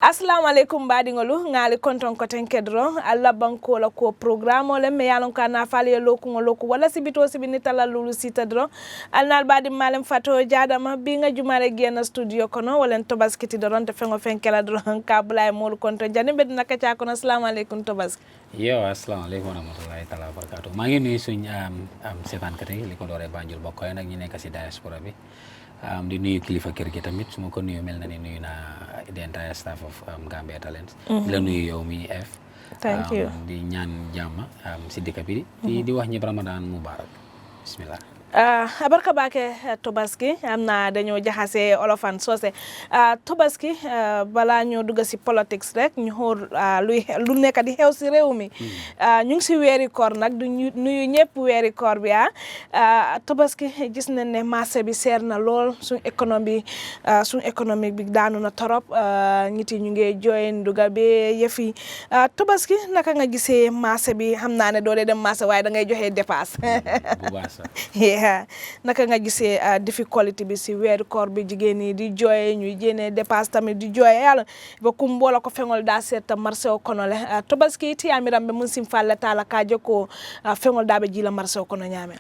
Assalamu alaikum baɗigolu ngali konton koten kedro alla Banko La Kuwo programme ole me yalon ka na fali loku ngoloku wala sibito sibini tala lulu sita dro alnal baɗi malem fato jadama binga jumare gena studio kono wala Tobaski ti doron te fengo fenkela dro ka bulay mol konton jani be na kacha kono assalamu alaikum Tobaski yo assalamu alaikum warahmatullahi taala wabarakatuh ma ngi nuyu suñ setan kate li ko doore Banjul bokkoy nak ñi nekk ci diaspora bi di nuyu kilifa kër gi tamit suma ko nuyu mel na ni nuyu na the entire staff of Gambia Talents di la nuyu yow mi thank you di ñaan jàmm si dëkk bi di wax ñi Ramadan mubarak bismillah abarka bake Tobaski amna dañoo jaxase olofan soose Tobaski bala ñoo dugg ci politics rek ñu xool lu nekk di xew ci réew mi ñu ngi ci weeri koor nag du nuyu ñëpp weeri koor bi Tobaski gis nañ ne marché bi seer na lool suñ économique bi daanu na torop nit yi ñu ngi jooy nduga bi yëfi Tobaski naka nga gisee marché bi xam naa ne doo dee dem marché waaye da ngay joxe dépasse naka nga gisee difficulté bi si weeru koor bi jigéen ñi di jooye ñuy jéene dépasse tamit di jooye yàlla ba kum mboola ko fengol da seeta marché o kono le Tobaski ti amiram be mun sim falle tala ka joko fengol da be jila marché o kono ñaame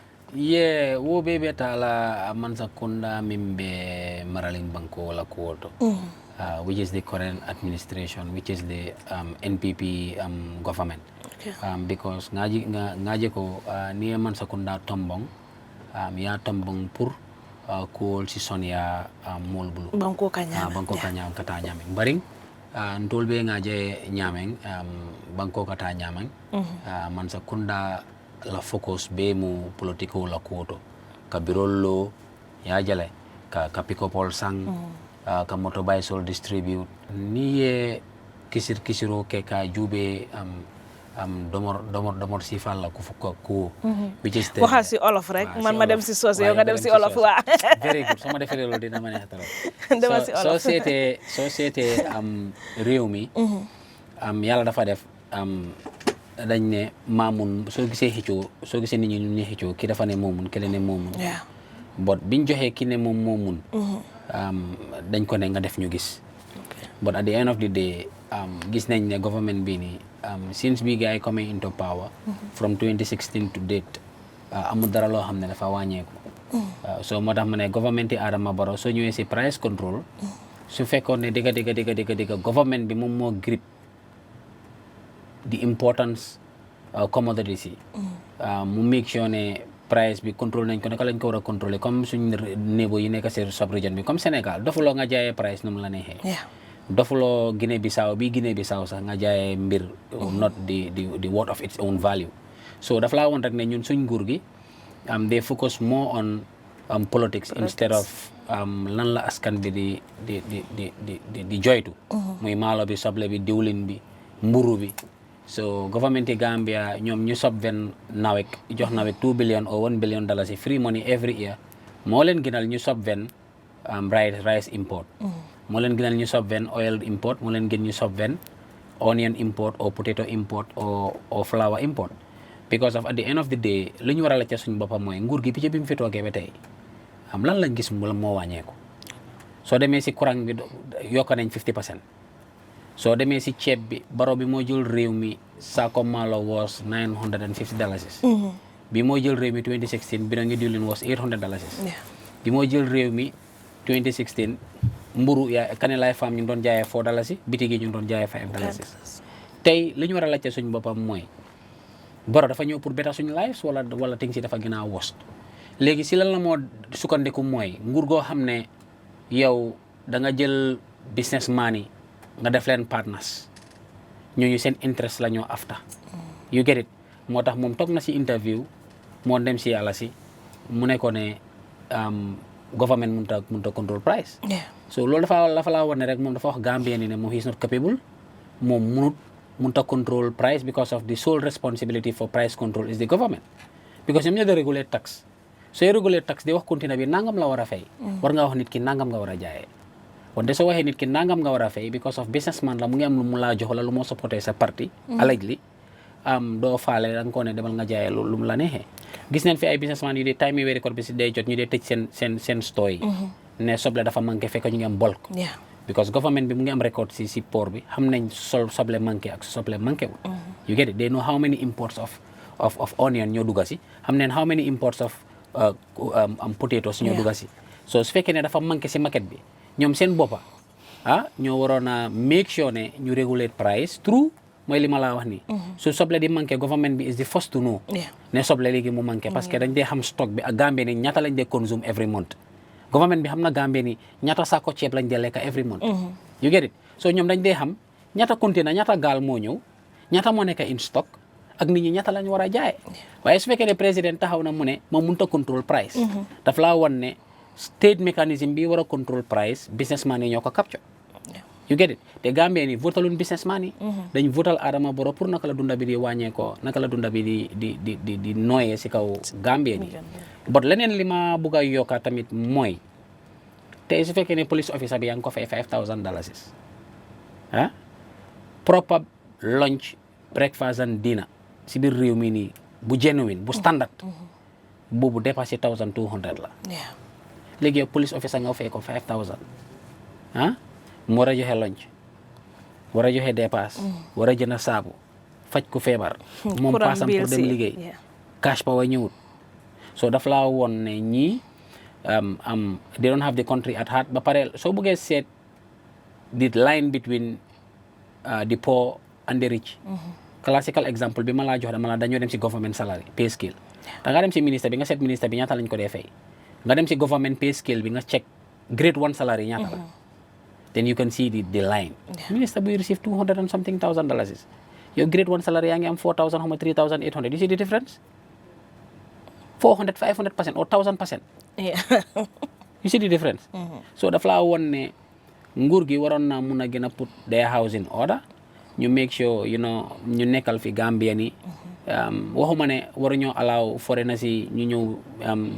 wo bebe tala man sakunda mimbe maralin Banko La Kuwo to which is the current administration, which is the NPP government. Okay. Because ngaji ko ni man sakunda tombong ya tombong pour ko si sonia molbulu Banko kanya kata nyameng baring ndolbe ngaje nyameng Banko kata nyameng man sakunda la focus be mu politiko la kuoto ka birollo ya jale ka pikopol sang ka motorbike distribute ni ye kisiro ke ka jube domor sifal la ku which is the waxal si olof rek man ma dem si soose yow nga dem si olof wa very good sama defé lolu dina ma neex trop demal si olof société réew mi yalla dafa def dañ ne mamun so gisee nit ñi ñu xëccoo ki dafa ne momun kele ne momun but biñ joxé ki ne momun dañ ko ne nga def ñu gis but at the end of the day gis nañ ne government bi ni since we guy coming into power from 2016 to date amul dara loo xam ne dafa wàññeeku so moo tax ma ne government yi Adama Barrow soo ñëwee si price control su fekkoon ne dëgga government bi moom moo grip the importance commodities yi mu make sure ne price bi contrôle nañ ko naka lañ ko war a contrôler comme suñ nébo yi nekk si sub-région bi comme Sénégal dofuloo nga jaayee price nu mu la neexee dofuloo Guinée Bissau sax nga jaayee mbir not the worth of its own value so dafa laa woon rek ne ñun suñ nguur gi they focus more on politics instead of lan la askan bi di joytu muy maalo bi soble bi diwlin bi mburu bi so government Gambia ñoom ñu subven jox NAWEC 2 billion or $1 billion free money every year moo leen gënal ñu subven rice import moo leen gënal ñu subven oil import moo leen gën ñu subven onion import or potato import or flour import because of at the end of the day lu ñu war a la ca suñ boppam mooy nguur gi picc bi mu fi toogee ba tey lan lañ gis mu moo wàññeeku soo demee si courant bi yokk nañ 50%. soo demee si ceeb bi Barrow bi moo jël réew mi saako maalo was $950 bi moo jël réew mi 2016 bi ngi diwlin was $800 bi moo jël réew mi 2016 mburu yaa Kanelaay Farm ñu doon jaayee $4 bitigi ñu doon jaayee $5 tey li ñu war a laajte suñu boppam mooy Barrow dafa ñëw pour better suñu lives wala ting si dafa gën a worst léegi si lan la moo sukkandiku mooy nguur goo xam ne yow da nga jël businessman yi nga def leen partners ñooñu seen interest la ñoo afta you get it moo tax moom toog na si interview moo dem si yàlla si mu ne ko ne government mënut a control price so loolu dafa laa war ne rek moom dafa wax Gambian yi ne moom he is not capable moom mënut a control price because of the sole responsibility for price control is the government because ñoom ñoo de regulate tax sooy regulate tax di wax continue bi nangam la war a fay war nga wax nit ki nangam nga war a jaayee wante soo waxee nit ki nangam nga war a fay because of businessman la mu ngi am lu mu laa jox wala lu moo supporté sa parti allegedly doo faale da nga ko ne demal nga jaayee lu mu la neexee gis neen fi ay businessman yu dee time yi weeri koor bi si day jot ñu dee tëj seen store yi ne soble dafa manqué fekk ñu ngi am bulk because government bi mu ngi am record si port bi xam nañ soble manqué ak soble manqué wul. You get it, they know how many imports of onion ñoo dugga si, xam nañ how many imports of potatoes ñoo dugga si. So su fekkee ne dafa manqué si market bi ñoom seen boppa ñoo waroon a make sure ne ñu regulate price through mooy li ma laa wax nii. su soble di manqué government bi is the first to know. ne soble léegi mu manqué parce que dañ dee xam stock bi ak Gambie ni ñaata lañ dee consume every month. government bi xam na Gambie ni ñaata saako ceeb lañ dee lekka every month. you get it, so ñoom dañ dee xam ñaata container ñaata gaal moo ñëw ñaata moo nekk in stock ak nit ñi ñaata lañ war a jaay. waaye su fekkee ne président taxaw na mu ne moom mënut a control price. daf laa wan ne state mécanisme bi war a control price businessman yi ñoo ko capture. you get it, te Gambie ni votaluñ businessman yi. dañ votal Adama Barrow pour naka la dunda bi di wàññeekoo naka la dunda bi di nooyee si kaw Gambie ni. but leneen li ma bugg a yokka tamit mooy tey su fekkee ne police officer bi yaa ngi ko fay $5,000 proper lunch breakfast and dinner si biir réew mi nii bu genuine bu standard boobu dépassé $1,200 la. léegi yow police officer nga fay ko $5,000 mu war a joxe lunch war a joxe dépasse war a jënd saabu faj ku feebar moom paasam pour dem liggéey cash power ñëwut. so daf laa woon ne ñii they don't have the country at heart. ba pare soo bëggee seet the line between the poor and the rich. classical example bi ma laa jox dama la dañoo dem si government salary pay scale. da nga dem si ministre bi nga seet ministre bi ñaata lañ ko dee fay nga dem si government pay scale bi nga check grade 1 salary ñaata la. then you can see the line. ministre buy receive $200 and something thousand. yow grade 1 salary yaa ngi am 4,000 xaw ma 3,800. you see the difference 400 500% or 1,000%. you see the difference. so daf laa woon ne nguur gi waroon naa mun a gën a put their house in order ñu make sure ñu nekkal fi Gambian yi. waxuma ne waruñoo allow foreigners yi ñu ñëw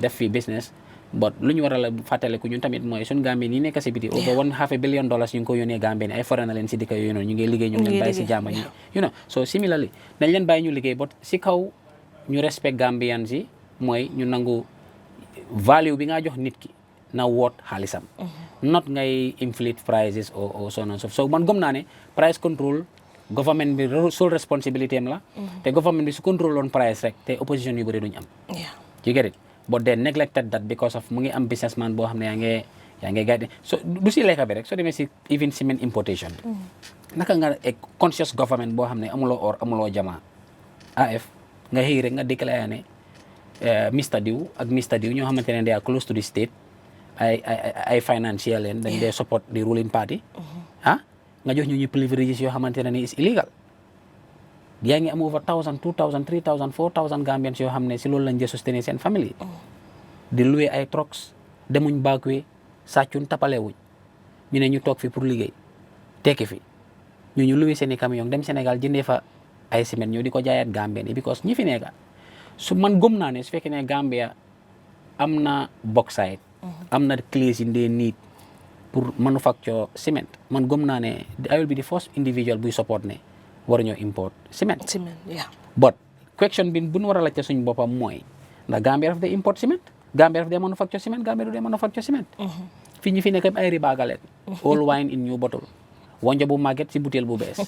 def fi business. but lu ñu war a la fàttaliku ñun tamit mooy suñu Gambien yi nekk si biti over $500 million ñu ngi ko yónnee Gambien ay foreigner leen si dëkk yooyu noonu ñu ngi liggéey ñu leen bàyyi si jàmm ñi so similarly nañ leen bàyyi ñu liggéey but si kaw ñu respect Gambian si mooy ñu nangu value bi nga jox nit ki na woot xaalisam not ngay inflate prices or so on and so so man gëm naa ne price control government bi sole responsibility am la te government bi su control on price rek te opposition yu bëri duñ am you get it. but they neglected that because of mu ngi am businessman boo xam ne yaa ngi guide so du si lekka bi rek soo demee si even cement importation bi naka nga conscious government boo xam ne amuloo or amuloo jamaa AF nga xëy rek nga déclaré ne Mr Diw ak Mr Diw ñoo xamante ne they are close to the state ay financial leen dañ dee support the ruling party nga jox ñu priviléges yoo xamante ne ni is illegal. yaa ngi am over 1,000 2,000 3,000 4,000 Gambians yoo xam ne si loolu lañ dee soutenir seen famille di louer ay trucks demuñ baakuwe sàccun tapalewuñ ñu ne ñu toog fi pour liggéey tekki fi ñu louer seen i camion dem Sénégal jëndee fa ay ciment ñoo di ko jaayaat Gambien yi because ñi fi nekka su man gëm naa ne su fekkee ne Gambia am na bauxite am na clays yi ndee need pour manufacture cement man gëm naa ne I will be the first individual buy support ne waruñoo import cement. but question bi bu ñu war a laajte suñu boppam mooy ndax Gambia daf dee import cement Gambia daf dee manufacture cement Gambia du dee manufacture cement. fii ñu fi nekk ay ribaagaleen all wine in new bottle wonjo bu màgget si butéel bu bees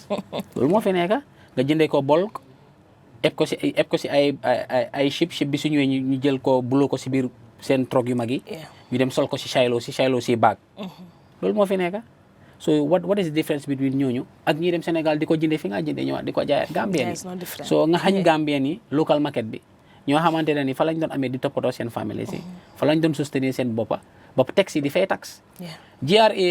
loolu moo fi nekk nga jëndee ko bulk eb ko si ay ship bi su ñëwee ñu jël ko buloo ko si biir seen truck yu mag yi. ñu dem sol ko si Shiloh si baag loolu moo fi nekk. so what is the difference between ñooñu ak ñi dem Sénégal di ko jëndee fi nga jëndee ñëwaat di ko jaayaat Gambien yi so nga xañ Gambien yi local market bi ñoo xamante ne ni fa lañ doon amee di toppatoo seen famille si fa lañ doon soutenir seen boppa ba tax yi di fay tax GRA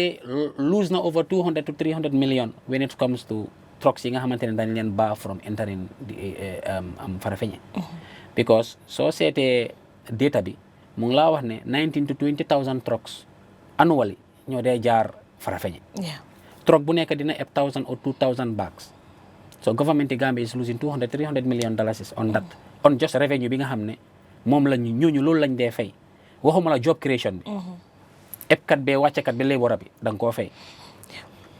lose na over 200 to 300 million when it comes to trucks yi nga xamante ne dañ leen baa from entering Farafenni because soo seetee data bi mu ngi laa wax ne 19 to 20,000 trucks annually ñoo dee jaar Farafenni truck bu nekk dina eb 1,000 or 2,000 bags so government Gambia is losing 200-300 million dollars on that on just revenue bi nga xam ne moom la ñooñu loolu lañ dee fay waxuma la job creation bi eb kat bee wàccekat bi labor bi da nga koo fay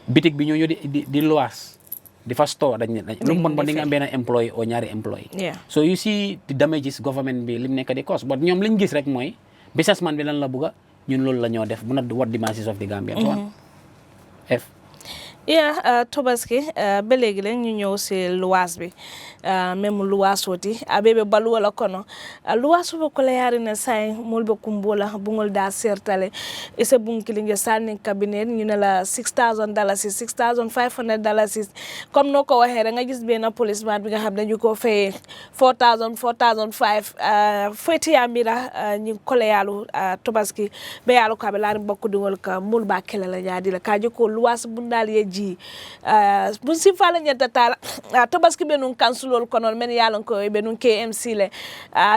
bitig bi ñooñu di luwaas di fa store dañ lu mu bon di nga am benn employé o ñaari employé so you see the damages government bi lim nekk di cost but ñoom liñ gis rek mooy businessman bi lan la bugga ñun loolu la ñoo def bu not what the masses of the Gambians want F. Tobaski ba léegi leen ñu ñëw si luwaas bi même luwaas woti abebe balu wala kono luwaas bo ko yari na say mulbe kumbola bungol da sertale ise bunkilinge sanni cabinet ñu ne la $6,000 $6,500 comme noo ko waxee rek nga gis benn policeman bi nga xam ne ñu ko fayee $4,000 foti yamira ñu kole yalu Tobaski be yalu ka be laari bokku dingol ka mul ba kele la nyaadi la kaje ko luwaas bundal ye ji bun si fala nyanta tala Tobaski be nun kansulol kono men yalon ko be nun KMC le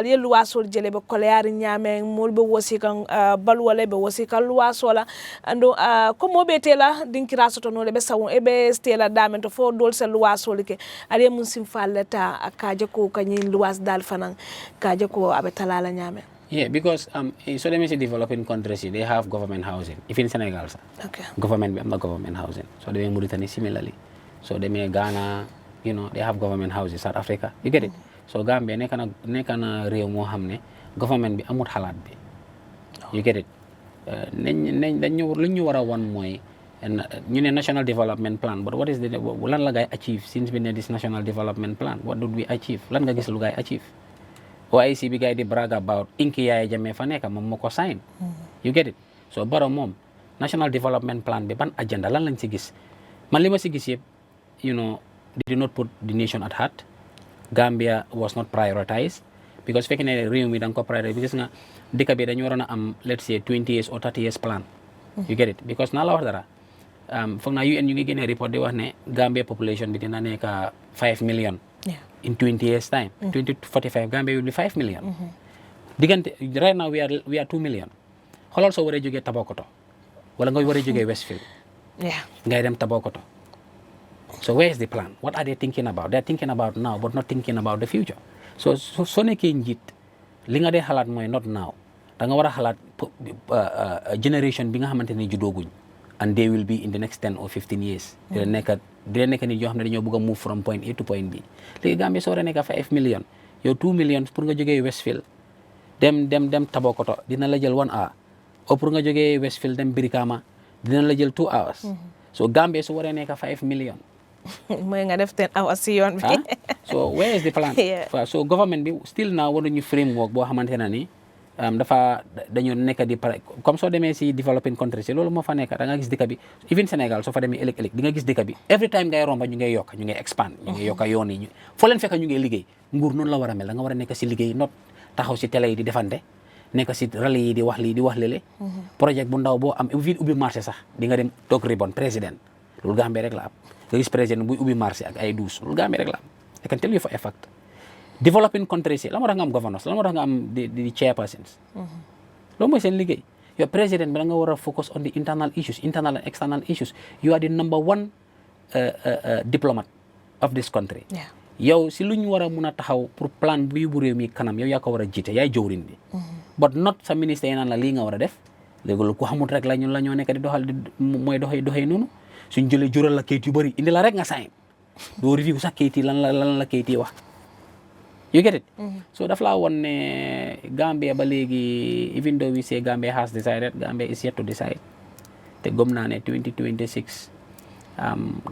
ye luwasol jele be kole yaari nyame mul be wosi kan balwole be wosi kan luwasola ando ko mo be tela dinkira soto no le be sawon e be stela damen to fo dol se luwasol ke ale mun sim falata kaje ko kanyi luwas dal fanan kaje ko abe talala nyame. Yeah, because so they may say developing countries, they have government housing. Even Senegal, sir. Okay. Government, not government housing. So they may Mauritania similarly. So they may Ghana, they have government houses. South Africa, you get it. So Gambia, ne kana real mo hamne government bi amut halat bi. You get it. Dañu wara wan moy ñu ne national development plan, but what is the lan la gay achieve since we need this national development plan? What did we achieve? Lan nga gis lu gay achieve? OIC bi gay di brag about inki yaay jame fa nekk moom moo ko sign. You get it. So baro moom national development plan bi ban agenda lan lañ ci gis man li ma ci gis yëpp they did not put the nation at heart. Gambia was not prioritized because fekk ne réew mi da nga ko prioritize bi gis nga dëkk bi dañu waroon a am let's say 20 years or 30 years plan. You get it because naa la wax dara foog naa UN ñu ngi génne report di wax ne Gambia population bi dina nekk 5 million. In 20 years time, 2045, Gambia will be 5 million. Right now we are 2 million. Holal so wara joge Tabokoto. Wala nga wara joge Westfield. Yeah. Ngay dem Tabokoto. So where is the plan? What are they thinking about? They're thinking about now but not thinking about the future. So nekkee njit li nga dee xalaat mooy not now. Da nga war a xalaat generation bi nga xamante ne juddooguñ. And they will be in the next 10 or 15 years. Dina nekk nit yoo xam ne dañoo bëgg a move from point A to point B. Léegi Gambia soo nekk 5 million yow 2 million pour nga jógee Westfield dem Tabokoto dina la jël 1 hour. O pour nga jógee Westfield dem Brikama dina la jël 2 hours. So Gambia su waree nekk 5 million. mooy nga def 10 hours si yoon bi. So where is the plan? So government bi still now waruñu framework boo xamante ne ni dañu nekk di pare comme soo demee si developing countries loolu moo fa nekk da nga gis dëkk bi even Sénégal soo fa demee ëllëg di nga gis dëkk bi every time ngay romba ñu ngay yokk ñu ngay expand ñu ngay yokk yoon yi foo leen fekk ñu ngay liggéey nguur noonu la war a mel da nga war a nekk si liggéey not taxaw si télé yi di defante nekk si rallye yi di wax lii di wax lële projet bu ndaw boo am ubbi marché sax di nga dem toog ribon président loolu Gambie rek la am nga gis président buy ubbi marché ak ay douze loolu Gambie rek la am I can tell you for a fact developing countries la moo tax nga am governors la moo tax nga am di chairpersons loolu mooy seen liggéey yow président bi da nga war a focus on the internal issues internal and external issues you are the number one diplomat of this country yow si lu ñu war a mun a taxaw pour plan bu yóbbu réew mi kanam yow yaa ko war a jiite yaay jowrin bi but not sa ministre yi naan la lii nga war a def léegi lu ko xamut rek la ñoo nekk di doxal mooy doxee noonu suñ jëlee jural la kayit yu bëri indi la rek nga sign doo review sax kayit yi lan la kayit yi wax you get it so daf laa woon ne Gambia ba léegi even though we say Gambia has decided Gambia is yet to decide te gëm naa ne 2026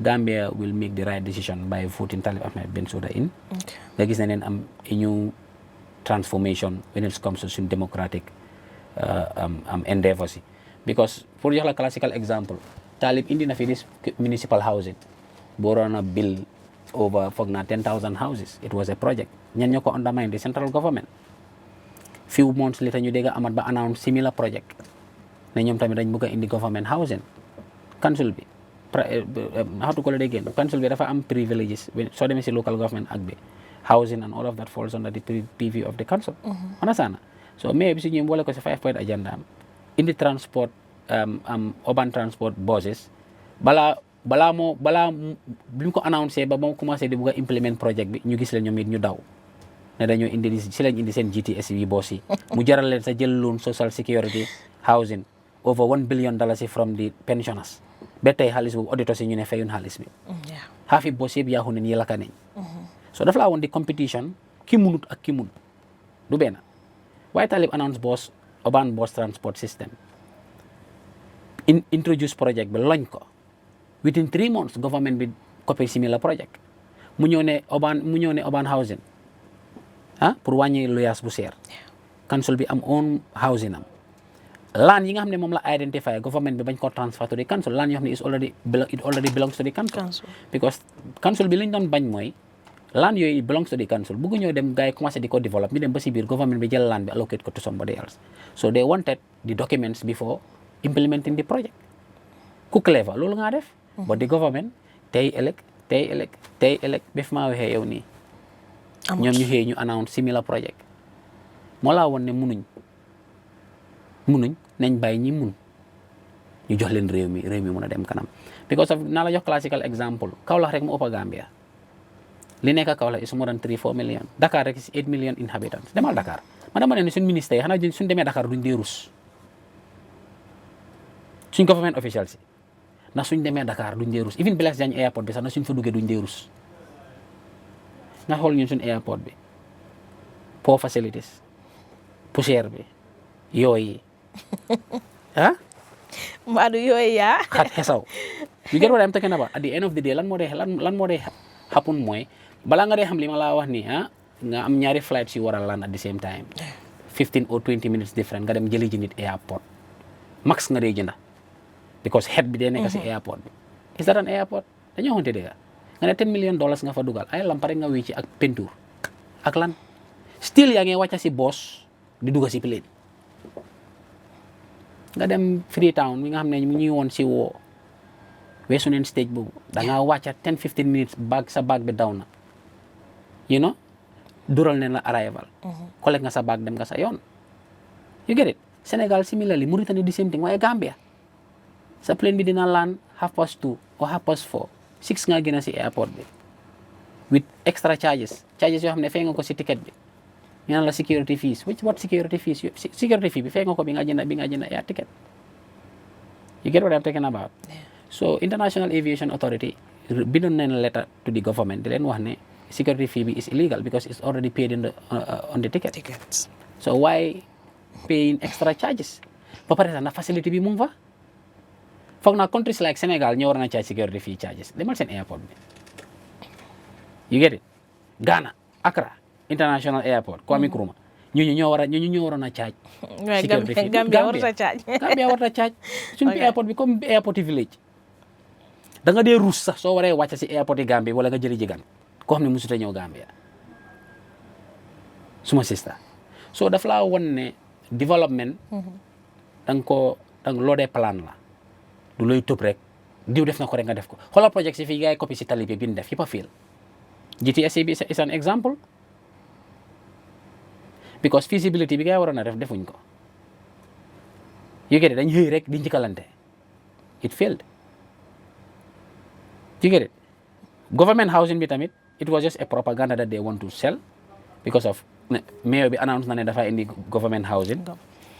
Gambia will make the right decision by voting Talib Ahmed Bensouda in nga gis ne neen am a new transformation when it comes to some democratic endeavors because pour jox la classical example Talib indi na fi this municipal housing boroon na bill over foog naa 10,000 houses it was a project ñan ñoo ko undermine the central government few months later ñu dégg amat ba announce similar project ne ñoom tamit dañ bëgg a indi government housing council bi how to call it again council bi dafa am privileges soo demee si local government ak bi housing and all of that falls under the purview of the council understand so mais bi si ñoom boole ko si 5-point agenda am indi transport urban transport buses balaa bi mu ko annoncé ba mu commencé di bëgg a implement project bi ñu gis leen ñoom it ñu daw ne dañoo indi si lañ indi seen GTS yi boss yi mu jaral leen sa jël loan social security housing over $1 billion from the pensioners ba tey xaalis boobu auditeurs yi ñu ne fayun xaalis bi xaafi boss yëpp yaaxu neen yelaka nañ so dafa laa woon di competition ki munut ak ki mun du benn waaye Talib announce boss urban bus transport system introduce project bi loñ ko within 3 months government bi copy similar project mu ñëw ne urban housing pour wàññi loyaas bu seer council bi am own housing am land yi nga xam ne moom la identify government bi bañ ko transfer to the council land yoo xam ne it already belongs to the council because council bi li ñu doon bañ mooy land yooyu belongs to the council bëggu ñëw dem gars yi commencé di ko develop ñu dem ba si biir government bi jël land bi allocate ko to somebody else so they wanted the documents before implementing the project ku clever loolu nga def but the government tey ëllëg ba fi maa waxee yow nii ñoom ñu xëy ñu announce similar project moo laa woon ne munuñ nañ bàyyi ñi mun ñu jox leen réew mi mun a dem kanam because of naa la jox classical example Kaolack rek mu ëpp a Gambia li nekk Kaolack is more than 3-4 million Dakar rek is 8 million inhabitants demal Dakar ma dama ne suñ ministère yi xanaa suñ demee Dakar duñ dee rus suñ government official si ndax suñ demee Dakar duñ dee rus even Blaise Diagne airport bi sax na suñ fa duggee duñ dee rus nga xool ñun suñ airport bi poor facilities poussière bi yooyu Madu yooyu xat xesaw you get what I'm talking about at the end of the day lan moo dee happen mooy balaa nga dee xam li ma laa wax nii nga am ñaari flights yu war a land at the same time 15 or 20 minutes different nga dem jëli ji nit airport max nga dee jënda because head bi dee nekk si airport bi is that an airport dañoo xamante dëgg nga ne $10 million nga fa dugal ay lampa rek nga wéy ci ak peinture ak lan still yaa ngi wàcca si boss di dugga si plane nga dem Freetown mi nga xam ne mu ñuy woon si woo weesu neen stage boobu da ngaa wàcca 10-15 minutes sa bag bi daw na you know dural neen la arrival collect nga sa bag dem nga sa yoon you get it Sénégal similarly Mauritanie the same thing waaye Gambia sa plane bi dina land 2:30 or 4:30 6 nga gën a si airport bi with extra charges yoo xam ne fay nga ko si ticket bi ñu naan la security fees what security fees security fee bi fay nga ko bi nga jënd air ticket you get what I'm talking about so International Aviation Authority bindoon nañ letter to the government di leen wax ne security fee bi is illegal because it's already paid on the tickets so why paying extra charges ba pare sax na facility bi mu ngi fa foog naa countries like Sénégal ñoo war na charge security fee charges demal seen airport bi you get it Ghana Accra International Airport Kwame Nkrumah ñoo waroon a charge security fee Gambia warut a charge Gambia warut a charge suñu airport bi comme airport village da nga dee ruus sax soo waree wàcc si airport yi Gambia wala nga jëli jigan koo xam ne mosut a ñëw Gambia suma sista so daf laa won ne development loo dee plan la du looy tëb rek diw def na ko rek nga def ko xoolal project si fii gars yi copie si tali bi bin def yëpp a fiil GTSA bi is an example because feasibility bi gars yi waroon a def defuñ ko you get it dañ xëy rek di njëkkalante it failed you get it government housing bi tamit it was just a propaganda that they want to sell because of mayor bi announce na ne dafa indi government housing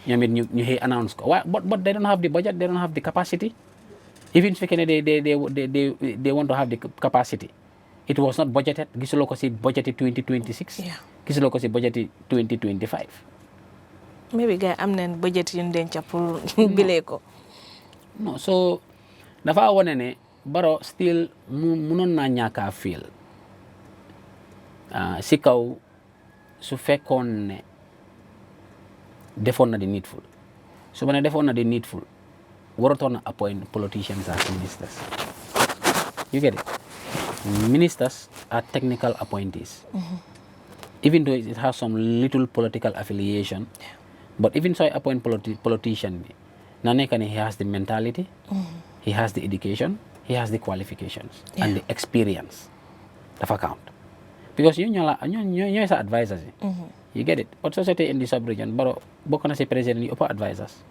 ñoom it ñu xëy announce ko waaye but they don't have the budget they don't have the capacity even su fekkee ne they want to have the capacity it was not budgeted gisuloo ko si budget 2026 gisuloo ko si budget 2025 maybe gars am nañ budget yu ñu denc pour bilee ko non so dafa wone ne Barrow still munoon naa ñàkk a fiil si kaw su fekkoon ne defoon na di needful su ma ne defoon na di needful waratoon na appoint politicians as ministers you get it ministers are technical appointees even though it has some little political affiliation but even so I appoint politician bi na nekk ne he has the mentality he has the education he has the qualifications and the experience dafa count because ñooy sa advisors yi you get it but société in the sub-region Barrow bokk na si président yi ëpp advisors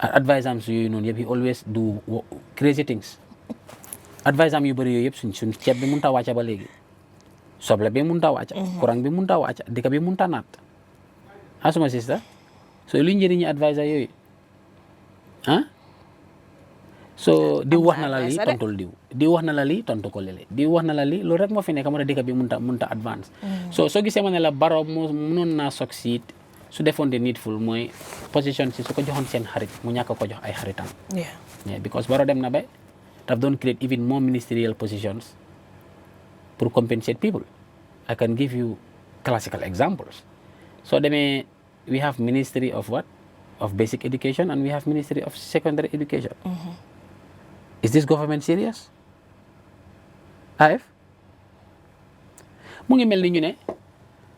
advisors yooyu noonu yëpp he always do crazy things advisors yu bëri yooyu yëpp suñ ceeb bi mënut a wàcca ba léegi soble bi mënut a wàcca courant bi mënut a wàcca dëkk bi mënut a naat suma sister so lu njëriñu advisors yooyu so diw wax na la lii tontul diw wax na la lii tontu ko lele diw wax na la lii loolu rek moo fi nekk moo tax dëkk bi mënut a advance so soo gisee ma ne la Barrow mënoon naa succeed su defoon de needful mooy position si su ko joxoon seen xarit mu ñàkk ko jox ay xaritam because Barrow dem na ba daf doon create even more ministerial positions pour compensate people. I can give you classical examples. So we have Ministry of what? Of Basic Education, and we have Ministry of Secondary Education. Is this government serious? AF mu ngi mel ni ñu ne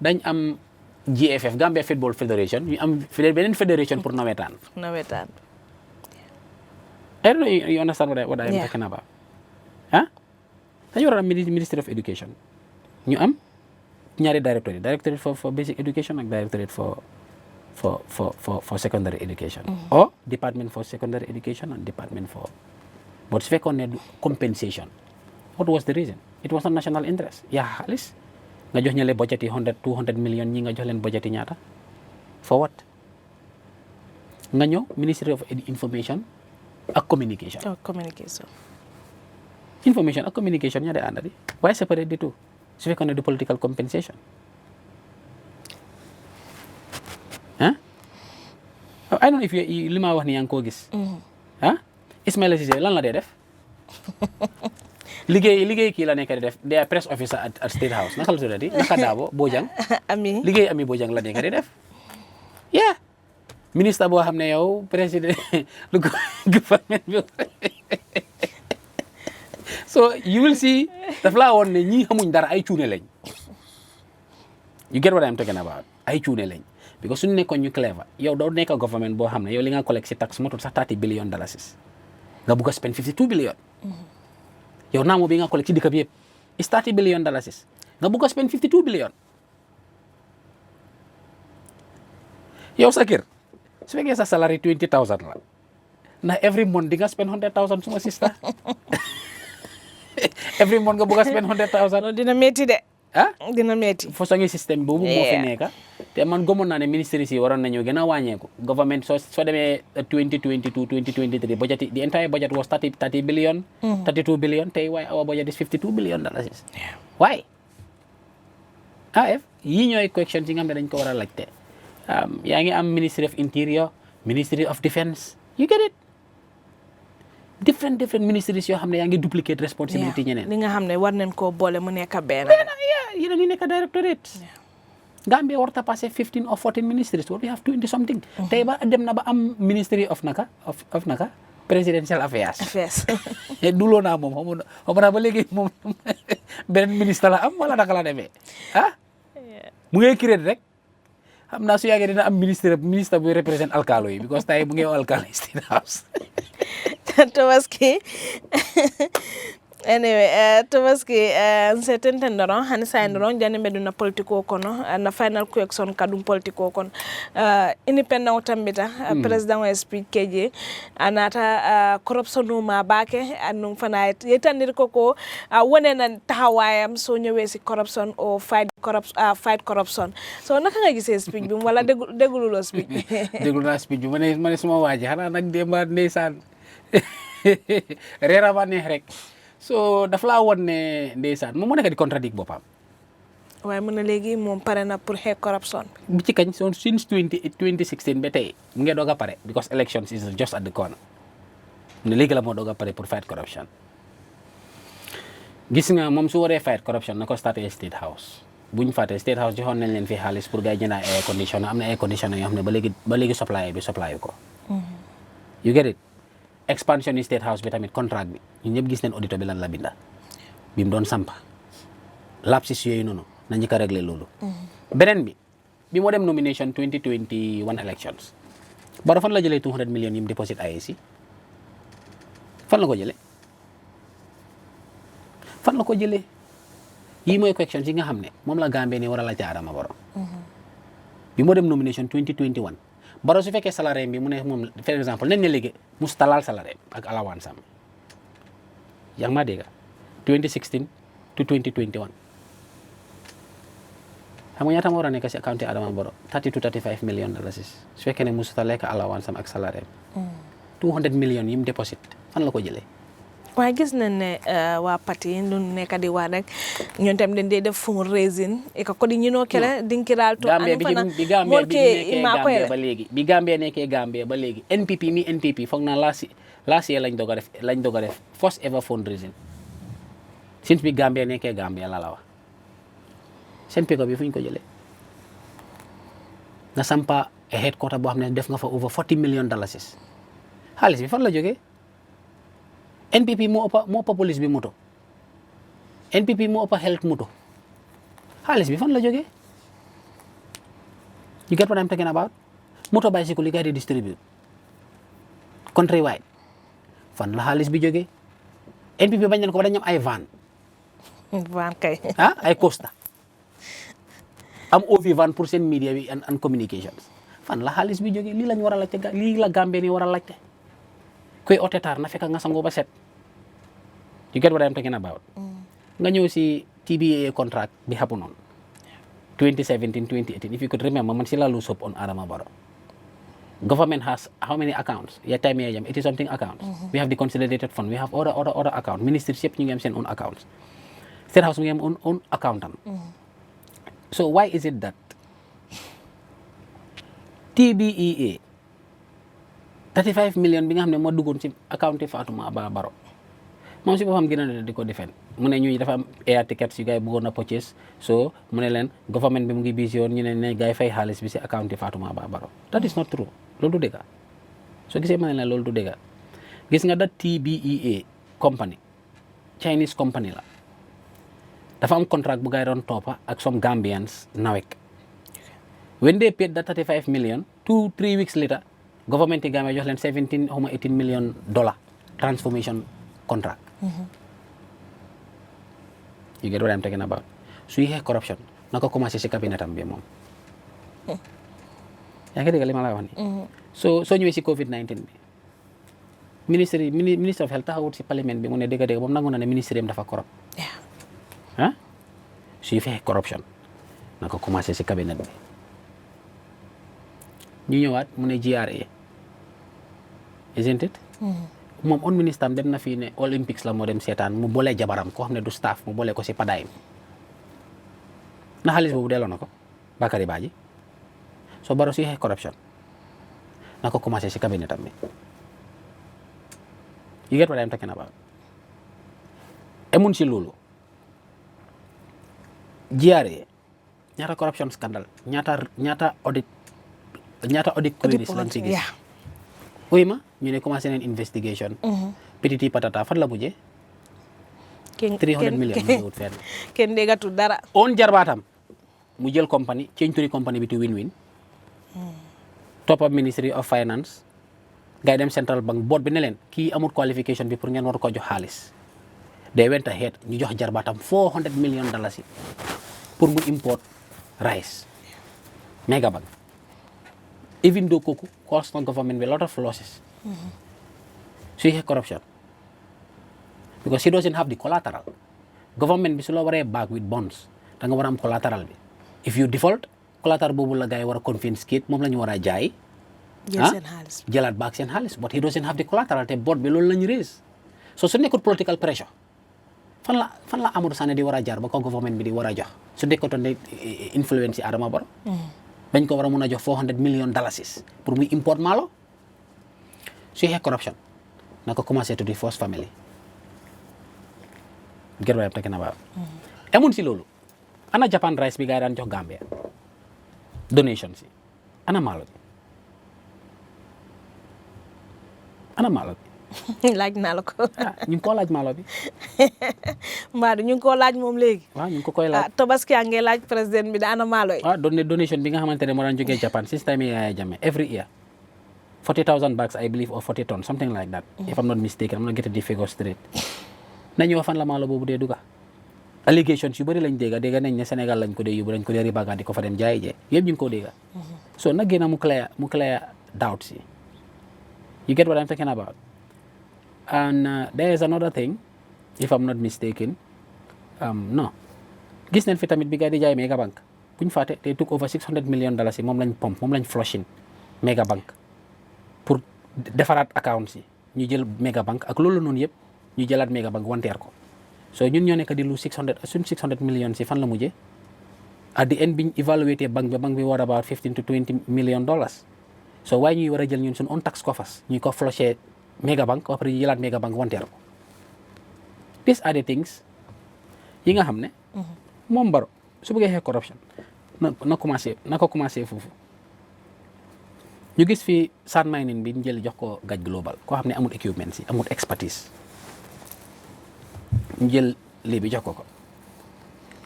dañ am GFF Gambia Football Federation ñu am beneen fédération pour nawetaan. I don't know you understand what I'm talking about. Dañu war a am Ministry of Education ñu am ñaari directorate for basic education ak directorate for secondary education. Or department for secondary education and department for. But su fekkoon ne compensation. What was the reason? It was not national interest. Yaa xaalis nga jox ñale budget yi 200 million ñi nga jox leen budget yi ñaata. For what? Nga ñëw Ministry of Information ak Communication. Information ak communication ñaari ànd di. Why separate the two? Su fekkoon ne du political compensation. I don't know if li ma wax ni yaa ngi koo gis. Ismaila Cissé lan la dee def. liggéey kii la nekk di def they are press officer at State House naka la tuddati naka daabo Bojang liggéey Ami Bojang la nekk di def ministre boo xam ne yow président lu government bi so you will see daf laa woon ne ñii xamuñ dara ay cuune lañ you get what I'm talking about ay cuune lañ because suñu nekkoon ñu clever yow doo nekk government boo xam ne yow li nga collecte si tax motul sax $30 billion nga bugg a spend $52 billion yow naamu bi nga collecte ci dëkk bi yëpp is $30 billion nga bugg a spend $52 billion yow sa kër su fekkee sa salary $20,000 la ndax every month di nga spend $100,000 suma sister every month nga bugg a spend $100,000 dina métti de dina métti façon système boobu moo fi nekk te man gëmoon naa ne ministère yi waroon nañu gën a wàññeeku government soo demee 2022 2023 budget the entire budget was 30 billion 32 billion tey why our budget is $52 billion why yii ñooy questions yi nga xam ne dañ ko war a laajte yaa ngi am Ministry of Interior Ministry of Defence you get it different ministries yoo xam ne yaa ngi duplicate responsibility ñeneen li nga xam ne war nañ koo boole mu nekk benn yéen a ngi nekk directorate Gambia warta passé 15 or 14 ministries what we have 20 something tey ba dem na ba am Ministry of naka Presidential Affairs duloo naa moom xamu naa ba léegi moom beneen ministre la am wala naka la demee mu ngi créé rek xam naa su yàggee dina am ministre buy représente alkaalo yi because tey mu ngi alkaalo yi State House Tobaski anyway Tobaski nsetenten doron hani sayin doron jani meduna politiko kono na final question kadum politiko kono independent tambita president wa speech keje anata corruption ma bake anum fana yetandir ko wone na taxawayam so ñëwé ci corruption o fight corruption so naka nga gisee speech bi wala déglu speech bi déglu na speech bi mané suma waji xana nak demba ndeysaan reera ba neex rek so daf laa woon ne ndeysaan moom moo nekk di contradict boppam waaye mu ne léegi moom pare na pour xeex corruption bi ci kañ so since 2016 ba tey mu ngi doog a pare because elections is just at the corner mu ne léegi la moo doog a pare pour fight corruption gis nga moom su waree fight corruption na ko starté State House buñ fàtte State House joxoon nañ leen fi xaalis pour gars yi jënd air conditioner am na air conditioner yoo xam ne ba léegi supply ko you get it expansion yi State House bi tamit contract bi ñun ñëpp gis nañ auditor bi lan la binda bi mu doon sampa lapsis yooyu noonu nañu ko réglé loolu beneen bi moo dem nomination 2021 elections Barrow fan la jëlee 200 millions yi mu deposit IEC fan la ko jëlee yii mooy questions yi nga xam ne moom la Gambie ni war a la Adama Barrow bi moo dem nomination 2021 Barrow su fekkee salaire bi mu ne moom par exemple nen ne léegi mus talaal salaire ak allowance am yaa ngi maa dégg 2016 to 2021 xam nga ñaata moo war a nekk si account Adama Barrow 30 to 35 million dollars su fekkee ne mus talaal ak allowance am ak salaire am 200 millions yi mu déposit fan la ko jëlee waaye gis nañ ne waa parti lu nekk di wax rek ñoom tam dañ dee def fundraising e ko di ñino kele dinkiral to Gambia bi Gambia bi nekkee Gambia ba léegi bi Gambia nekkee Gambia ba léegi NPP foog naa last year lañ doog a def first ever fundraising since bi Gambia nekkee Gambia la wax seen piko bi fu ñu ko jëlee nga sampa headquarter boo xam ne def nga fa over $40 million xaalis bi fan la jógee NPP moo ëppa police bi moto NPP moo ëppa health moto xaalis bi fan la jógee you get what I'm talking about moto bicycle yi gars di distribute countrywide fan la xaalis bi jógee NPP bañ nañ ko ba dañ am ay van kay ay Costa am OV van pour seen media bi and communications fan la xaalis bi jógee lii lañ war a laajte lii la Gambie ni war a laajte kuy otetar na fekk nga sango ba set you get what I'm talking about nga ñëw si TBA contract bi happen on 2017 2018 if you could remember man si la lose hope on Adama Barrow government has how many accounts ya time ya jam 80 something accounts we have the consolidated fund we have other account ministries yëpp ñu ngi am seen own accounts State House mu ngi am own accountant so why is it that TBEA 35 million bi nga xam ne moo duggoon ci account Fatouma Barrow moom si boppam gën a di ko defend mu ne ñu dafa am air tickets yu gars yi bëggoon a purchase so mu ne leen government bi mu ngi busy woon ñu ne gars yi fay xaalis bi si account Fatouma Barrow that is not true loolu du dëgg soo gisee ma ne la loolu du dëgg gis nga that TBEA company Chinese company la dafa am contract bu gars yi doon toppa ak some Gambians nawek when they paid that 35 million 2-3 weeks later government yi Gambia jox leen 17 or 18 million dollar transformation contract you get what I'm talking about su yéexee corruption na ko commencé si cabinet am bi moom yaa ngi dégg li ma la wax ni soo ñëwee si COVID-19 bi ministre of health taxawut si parlement bi mu ne dégg moom nangu na ne ministre am dafa corrupt su yéexee corruption na ko commencé si cabinet bi ñu ñëwaat mu ne GRA isn't it moom on ministre am dem na fii ne Olympics la moo dem seetaan mu boole jabaram koo xam ne du staff mu boole ko si padaayam na xaalis boobu delloo na ko Bakary Badji soo Barrow si xeex corruption na ko commencé si cabinet am bi you get what I'm talking about emun si loolu GRA ñaata corruption scandal ñaata audit queries lañ si gis oui ma ñu ne commencé nañ investigation petiti patata fan la mujjee 300 million ma wut fenn kenn déggatul dara on jarbaatam mu jël company change turi company bi to win-win top up Ministry of Finance gars yi dem Central Bank board bi ne leen kii amul qualification bi pour ngeen war ko jox xaalis they went ahead ñu jox jarbaatam $400 million pour mu import rice mega bank even though kooku cost na government bi a lot of losses so you corruption because he doesn't have the collateral government bi su la waree back with bonds da nga war a am collateral bi if you default collateral boobu la gars yi war a confiscate moom la ñu war a jaay jëlaat back seen xaalis but he doesn't have the collateral te board bi loolu la ñu raise so su nekkul political pressure fan la Amadou Sané di war a jaar ba ko government bi di war a jox su nekkoon ne influence yi Adama Barrow dañ ko war a mun a jox $400 million pour muy import maalo su xeex corruption na ko commencé to the first family get what I'm talking about emun si loolu ana Japan rice bi gars yi daan jox Gambia donation si ana maalo bi laaj naa la ko ñu ngi koo laaj maalo bi Mbadou ñu ngi koo laaj moom léegi waaw ñu ngi ko koy laaj Tobaski a ngi laaj président bi da ana maalo yi donation bi nga xamante ne moo daan jógee Japan since time Yaya Jammeh every year 40,000 bags I believe or 40 tons something like that if I'm not mistaken I'm not getting the figure straight nañu wax fan la maalo boobu dee duga allegations yu bëri lañ dégg nañ ne Sénégal lañ ko dee yóbbu dañ ko dee ribaga di ko fa dem jaay yëpp ñu ngi koo dégg so nag génn mu clear doubt si you get what I'm talking about and there is another thing if I'm not mistaken no gis nañ fi tamit bi gars di jaay Mega Bank buñ fàtte they took over $600 million yi moom lañ pomp moom lañ flushing Mega Bank pour defaraat accounts yi ñu jël Mega Bank ak loolu noonu yëpp ñu jëlaat méga banque wanteer ko so ñun ñoo nekk di lu 600 millions si fan la mujjee at the end biñ évalué banque bi war about 15 to 20 million dollars so waaye ñuy war a jël ñun suñu on tax coffers ñu ko flushé méga banque ba pare ñu jëlaat méga banque wanteer ko these are the things yi nga xam ne moom Barrow su bëggee xeex corruption na ko commencé foofu ñu gis fi sand mining bi ñu jël jox ko gaj global koo xam ne amul equipment si amul expertise ñu jël lii bi jox ko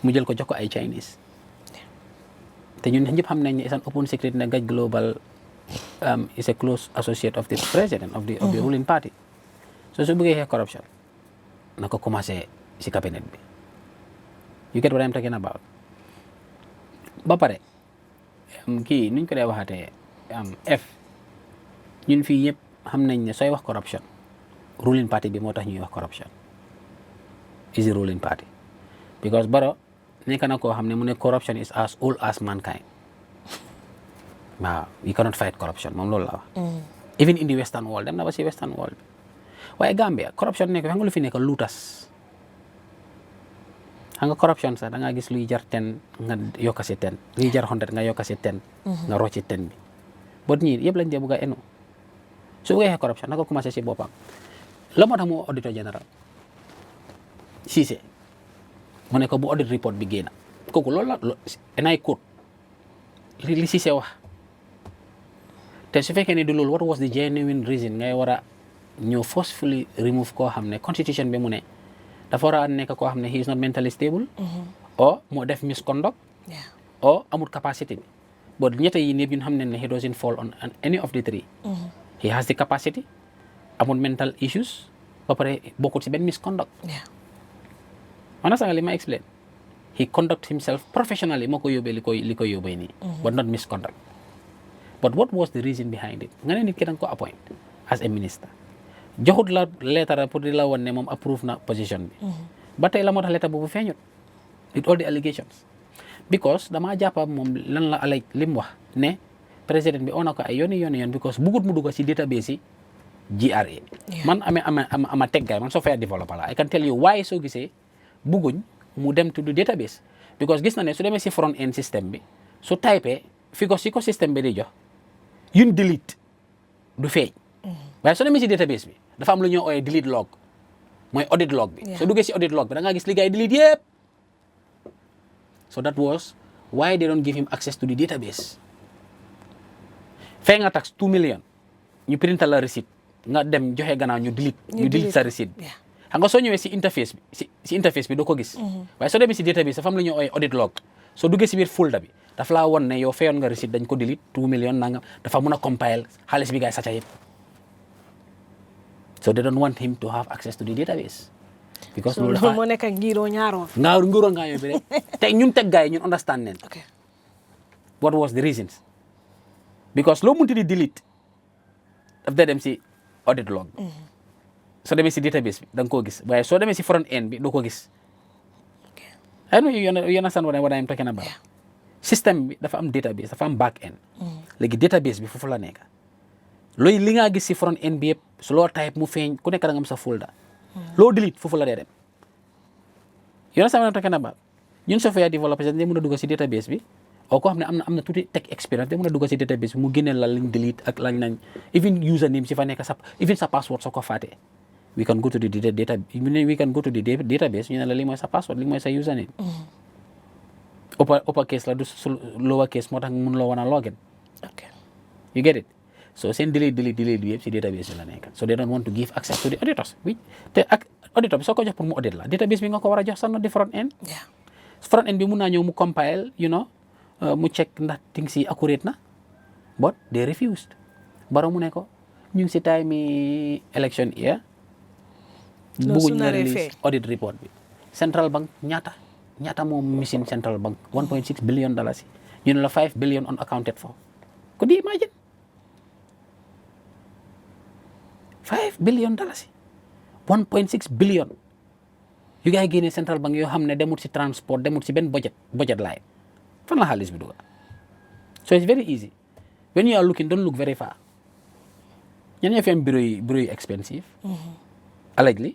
mu jël ko jox ko ay Chinese te ñun ñëpp xam nañ ne it's an open secret ne gaj global is a close associate of the president of the ruling party so su bëggee xeex corruption na ko commencé si cabinet bi you get what I'm talking about ba pare kii nuñ ko dee waxatee ñun fii yëpp xam nañ ne sooy wax corruption ruling party bi moo tax ñuy wax corruption is the ruling party because Barrow nekk na koo xam ne mu ne corruption is as old as mankind waaw you cannot fight corruption moom loolu la wax even in the western world dem na ba si western world bi waaye Gambia corruption nekk xam nga lu fi nekk luutas xam nga corruption sax da ngaa gis luy jar 10 nga yokk si 10 luy jar 100 nga yokk si 10 nga rocci 10 bi bot ñii yëpp lañ dee bëgg a enu su bëggee corruption na ko commencé si boppam la moo tax mu auditeur général Cissé mu ne ko bu audit report bi génn kooku loolu la enay code li Cissé wax te su fekkee ne du loolu what was the genuine reason ngay war a ñëw forcefully remove koo xam ne constitution bi mu ne dafa war a nekk koo xam ne he is not mentally stable o moo def misconduct o amul capacity bi but ñetta yi ñëpp ñun xam ne he doesn't fall on any of the three he has the capacity amul mental issues ba pare bokkul si benn misconduct understand li ma explain he conduct himself professionally moo ko yóbbee li ko yóbbee nii but not misconduct but what was the reason behind it nga ne nit ki danga ko appoint as a minister joxut la lettre pour di la won ne moom approve na position bi ba tey la moo tax lettre boobu feeñut with all the allegations because dama jàppa moom lan la alay li mu wax ne président bi ona ko ay yoon because bugut mu dugg si database yi GRA man ama tech guy man software developer la I can tell you why soo gisee bugguñ mu dem to the database because gis na ne su demee si front end système bi su typé figure si ko système bi di jox yun delete du feeñ waaye soo demee si database bi dafa am lu ñoo ooyee delete log mooy audit log bi soo duggee si audit log bi da ngaa gis li gars yi delete yëpp so that was why they don't give him access to the database fay nga tax 2 million ñu printal la receipt nga dem joxe gannaaw ñu delete sa receipt bi xam nga soo ñëwee si interface bi si interface bi doo ko gis waaye soo demee si database dafa am lu ñuy ooyee audit log soo duggee si biir folder bi dafa laa won ne yow fayoon nga receipt dañ ko delete 2 million nanga dafa mun a compile xaalis bi gaay sàcca yëpp so they don't want him to have access to the database because loolu dafa moo nekk ngiroo ñaaroo bi rek te ñun teg gaay ñun understand neen what was the reasons because loo munti di delete daf dee dem si audit log soo demee si database bi da nga koo gis waaye soo demee si front end bi doo ko gis I know you understand what I'm talking about système bi dafa am database dafa am back end léegi database bi foofu la nekk looy li nga gis si front end bi yëpp su loo type mu feeñ ku nekk da nga am sa folder loo delete foofu la dee dem you understand what I'm talking about ñun software developers dañ mën a dugg si database bi oo koo xam ne am na tuuti tech experience dañ mën a dugg si database bi mu génneel la liñ delete ak lañ nañ even username si fa nekk even sa password soo ko fàttee we can go to the database ñu ne la lii mooy sa password lii mooy sa username upper case la du lower case moo tax mun loo wan a login you get it so seen delete bi yëpp si database bi la nekk so they don't want to give access to the auditors te ak auditor bi soo ko jox pour mu audit la database bi nga ko war a jox sax na di front end front end bi mun naa ñëw mu compile mu check ndax things yi accurate na but they refused Barrow mu ne ko ñu ngi si time election year bëgguñ nga release audit report bi central bank ñaata moom missing central bank 1.6 billion dollars ñu ne la 5 billion unaccounted for could you imagine 5 billion dollars 1.6 billion yu ngay génnee central bank yoo xam ne demut si transport demut si benn budget line fan la xaalis bi duga so it's very easy when you are looking don't look very far ñan ñoo fi am bureau yi expensive allegedly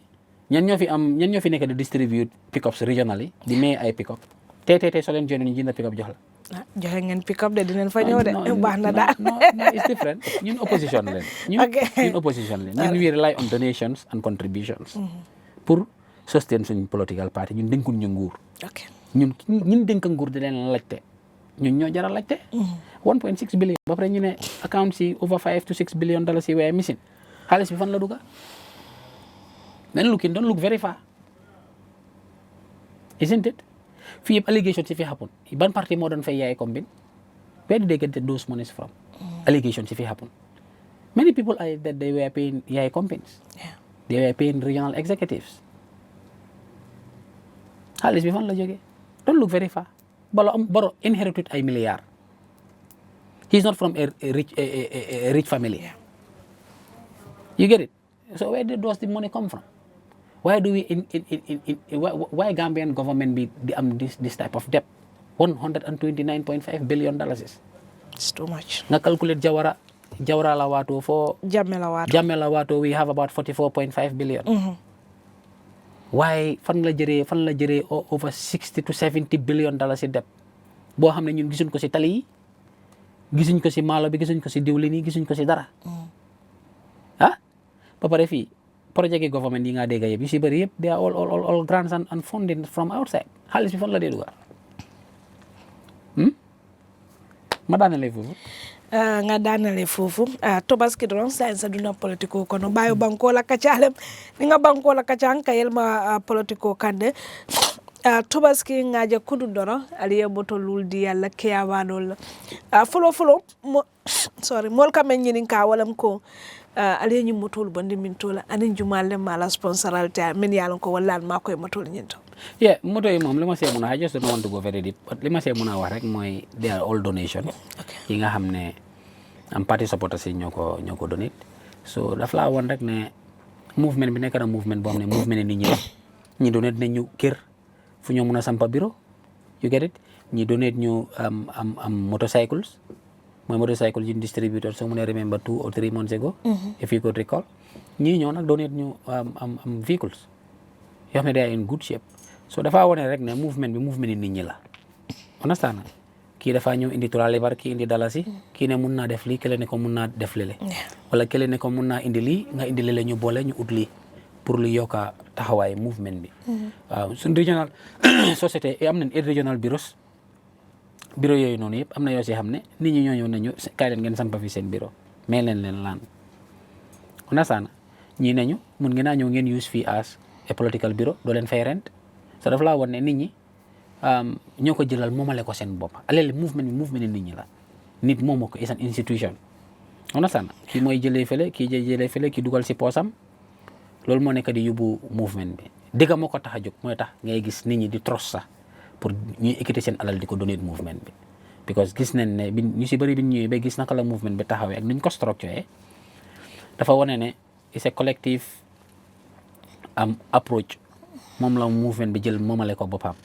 ñan ñoo fi nekk di distribute pick-ups regionally di may ay pick-up tey soo leen joxe ñu jënd pick-up jox la. joxe ngeen pick-up de dinañ fa ñëw de. baax na daal no it's different ñun opposition leen. ñun opposition leen. ñun we rely on donations and contributions. pour sustain suñ political party ñun dénkuñ ñu nguur. ñun dénk nguur di leen laajte ñun ñoo jaral laajte. 1.6 billion. ba pare ñu ne account si over 5 to 6 billion dollars si were missing xaalis bi fan la dugga. then don't look very far, isn't it? Fii yëpp allegations si fi happen ban parti moo doon fay yaay combine where did they get those monies from? Allegations si fi happen many people are that they were paying yaay combines. They were paying regional executives. xaalis bi fan la jógee don't look very far. Baro inherited ay milliards. He's not from a rich family. You get it? So where does the money come from? Why do we why Gambian government be this type of debt? $129.5 billion. It's too much. Nga calculate Jawara la wato for Jammeh la wato we have about 44.5 billion. Why fan la jëree over 60 to 70 billion dollars in debt boo xam ne ñun gisuñ ko si tali yi gisuñ ko si maalo bi gisuñ ko si diwlin yi gisuñ ko si dara. Ba pare fii projet yi government yi nga dégg yëpp yu si bëri yëpp they are all grants and funding from outside xaalis bi fan la dee dugal. ma daanale foofu. nga daanale foofu Tobaski doron sa duna politiko kono bayo Banko La Kacalem ni nga Banko La Kacang kayel ma politiko kande Tobaski ngaje kudu doro aliye boto luldi yalla keyawanol folo mol kamen nyinin ka walam ko aliye nyi motol bandi min tola anin jumalle mala sponsorality min yalon ko wallan makoy motol nyinto moto yi moom li ma see mun a I just don't want to go very deep but li ma see mun a wax rek mooy they are all donation yi nga xam ne am party supporters yi ñoo ko donate so daf laa woon rek ne movement bi nekk na movement boo xam ne movement nit ñi la ñi donate nañ ñu kër fu ñoo mun a sampa bureau you get it ñi donate ñu am motorcycles mooy motorcycle yi distributor so mun a remember 2 or 3 months ago if you could recall ñii ñoo nag donate ñu am vehicles yoo xam ne they are in good shape so dafa wone rek ne movement bi movement nit ñi la understand kii dafa ñëw indi $3 kii indi dalasi kii ne mun naa def lii kële ne ko mun naa def lele wala kële ne ko mun naa indi lii nga indi lele ñu boole ñu ut lii pour lu yokka taxawaay movement bi waaw suñ regional société am nañ regional bureau yooyu noonu yëpp am na yoo si xam ne nit ñi ñoo ñëw nañu kaay leen ngeen sampa fi seen bureau mais leen laan understand ñii nañu mun ngeen naa ñëw ngeen use fii as a political bureau doo leen fay rent so dafa laa woon ne nit ñi ñoo ko jëlal moomale ko seen bopp aleel movement nit ñi la nit moomoo ko is an institution understand kii mooy jëlee fële kii dugal si poosam loolu moo nekk di yóbbu movement bi dëgg moo ko tax a jóg mooy tax ngay gis nit ñi di tros sax pour ñuy équiter seen alal di ko donate movement bi because gis nañ ne bi ñu si bëri bi ñëwee ba gis naka la movement bi taxawee ak nuñ ko structuré dafa wane ne it's a collective approach moom la movement bi jël moomale ko boppam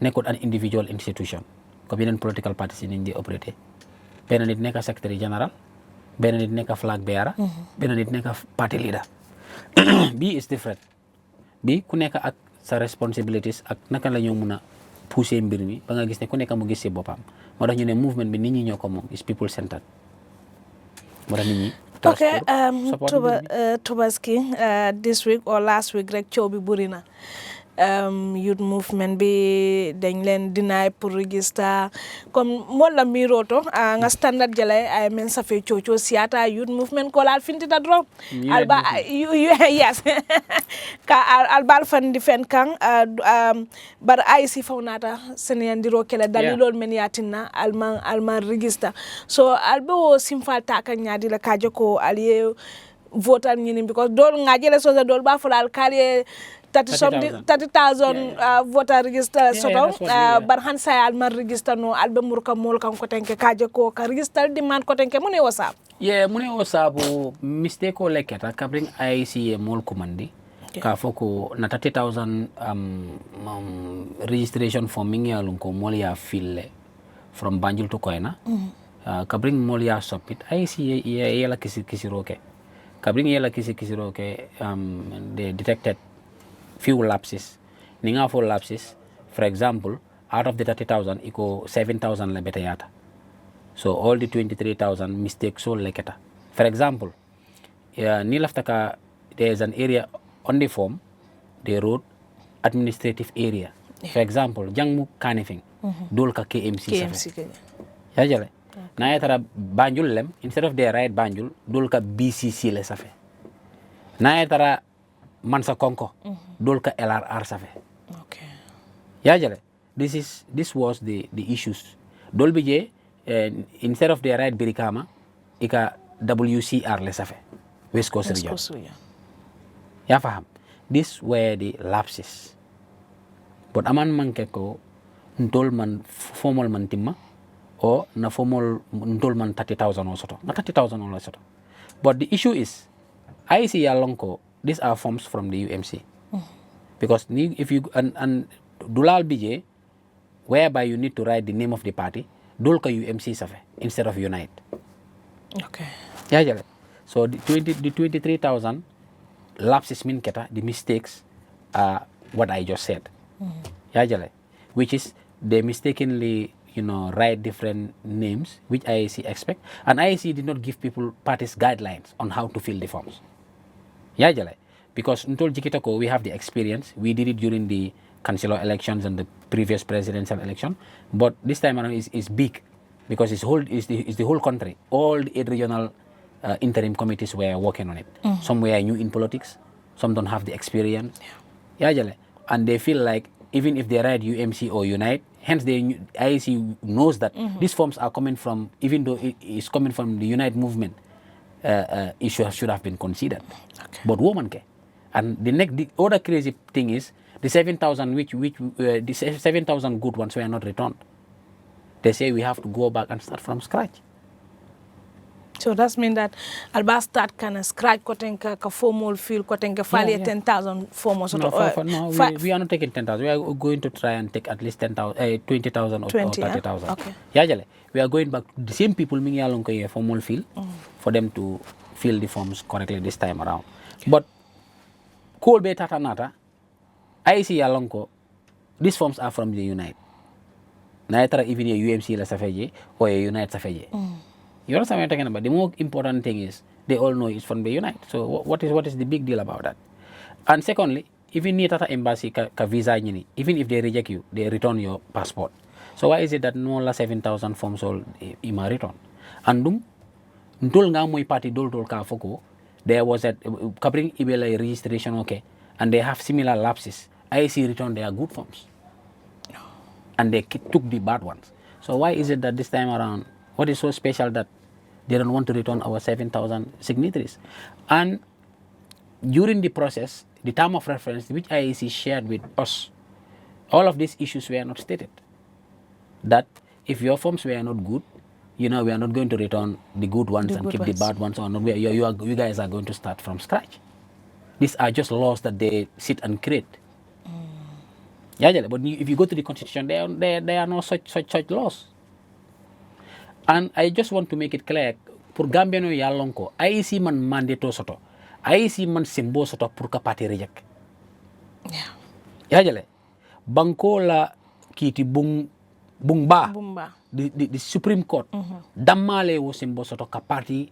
nekkul an individual institution comme yeneen political parties yi niñ di opérer benn nit nekk secretary general benn nit nekk flag bearer benn nit nekk party leader bii is different bii ku nekk ak sa responsibilities ak naka la ñoo mun a pousser mbir mi ba nga gis ne ku nekk mu gis si boppam moo tax ñu ne movement bi nit ñi ñoo ko moom is people centered moo tax nit ñi Tobaski this week or last week rek coow bi bëri na youth movement bi dañ leen deny pour register comme mo la miroto nga standard jale ay men sa fe chocho siata youth movement ko lal fintita drop alba yes ka albal fan difen kan bar ay si fawnata seniyandiro kele dalilol men yatinna alman register so albo simfal ta kan nyadi la kaje ko aliye voter ñini because dol ngajele so dol ba fulal kaliye 30,000 voter register soto bar han sayal man register no albe murka mol kan ko tenke kaje ko ka register demand ko tenke mune whatsapp mune whatsapp mistake ko leketa kabring ICA mol komandi ka foko na 30,000 registration form mingi alun ko mol ya fille from Banjul to Koina kabring mol ya submit ICA yela kisiroke kabring yela kisiroke they detected few lapses. Ninga for lapses, for example, out of the 30,000, iko 7,000 la betayata. So all the 23,000 mistakes so leketa. For example, ni laftaka there is an area on the form, they wrote administrative area. For example, jangmu kanifing, dol ka KMC safe. Yajale. Na yatara Banjul lem, instead of they write Banjul, dol ka BCC le safe. Na yatara Mansa Konko, dol ka LRR safe. Okay. Yajale. This was the issues. Dol bije instead of they write Birikama, ika WCR le safe. West Coast region. Ya faham. These were the lapses. But aman manke ko ntol man formal man timma or na formal ntol man 30,000 or soto. Na 30,000 or soto. But the issue is I see alonko these are forms from the UMC. Because if you and dulal bije whereby you need to write the name of the party, dulka UMC safe instead of Unite. Okay. Yeah, yeah. So the 23,000 lapses min keta, the mistakes are what I just said. Yeah, which is they mistakenly, write different names, which IAC expect. And IAC did not give parties guidelines on how to fill the forms. Yeah, because until Jikitako, we have the experience. We did it during the councillor elections and the previous presidential election. But this time around is big because it's the whole country. All the 8 regional interim committees were working on it. Some were new in politics. Some don't have the experience. Yeah, and they feel like even if they write UMC or Unite, hence IAC knows that these forms are coming from, even though it is coming from the Unite movement, it should have been considered. Okay. But woman ke. And the other crazy thing is the 7,000 the 7,000 good ones were not returned. They say we have to go back and start from scratch. So that means that Alba start kind of scratch ka formal field ka file 10,000 formal. No, we are not taking 10,000. We are going to try and take at least 20,000 or 30,000. Okay. Yeah, we are going back to the same people mingi along ka formal field for them to fill the forms correctly this time around. Okay. But cool be tata nata, I see along ko these forms are from the Unite. Na even a UMC la safeje or a Unite safeje. You understand what I'm talking about? The more important thing is they all know it's from the Unite. So what is the big deal about that? And secondly, even near Tata Embassy ka visa nyini, even if they reject you, they return your passport. So why is it that no la 7,000 forms all ima return? Andum ndol nga moy party dol ka foko, there was a covering ibela registration okay, and they have similar lapses. I see return their good forms. And they took the bad ones. So why is it that this time around, what is so special that they don't want to return our 7,000 signatories? And during the process, the term of reference which IAC shared with us, all of these issues were not stated. That if your forms were not good, we are not going to return the good ones and keep the bad ones on. You guys are going to start from scratch. These are just laws that they sit and create. Yeah, but if you go to the constitution, there are no such laws. And I just want to make it clear, pour Gambian yo yalonko, IEC man mandato soto, IEC man simbo soto pour ka party reject. Yeah. Jale. Banko la kiti bungba. The Supreme Court. Damale wo simbo soto ka party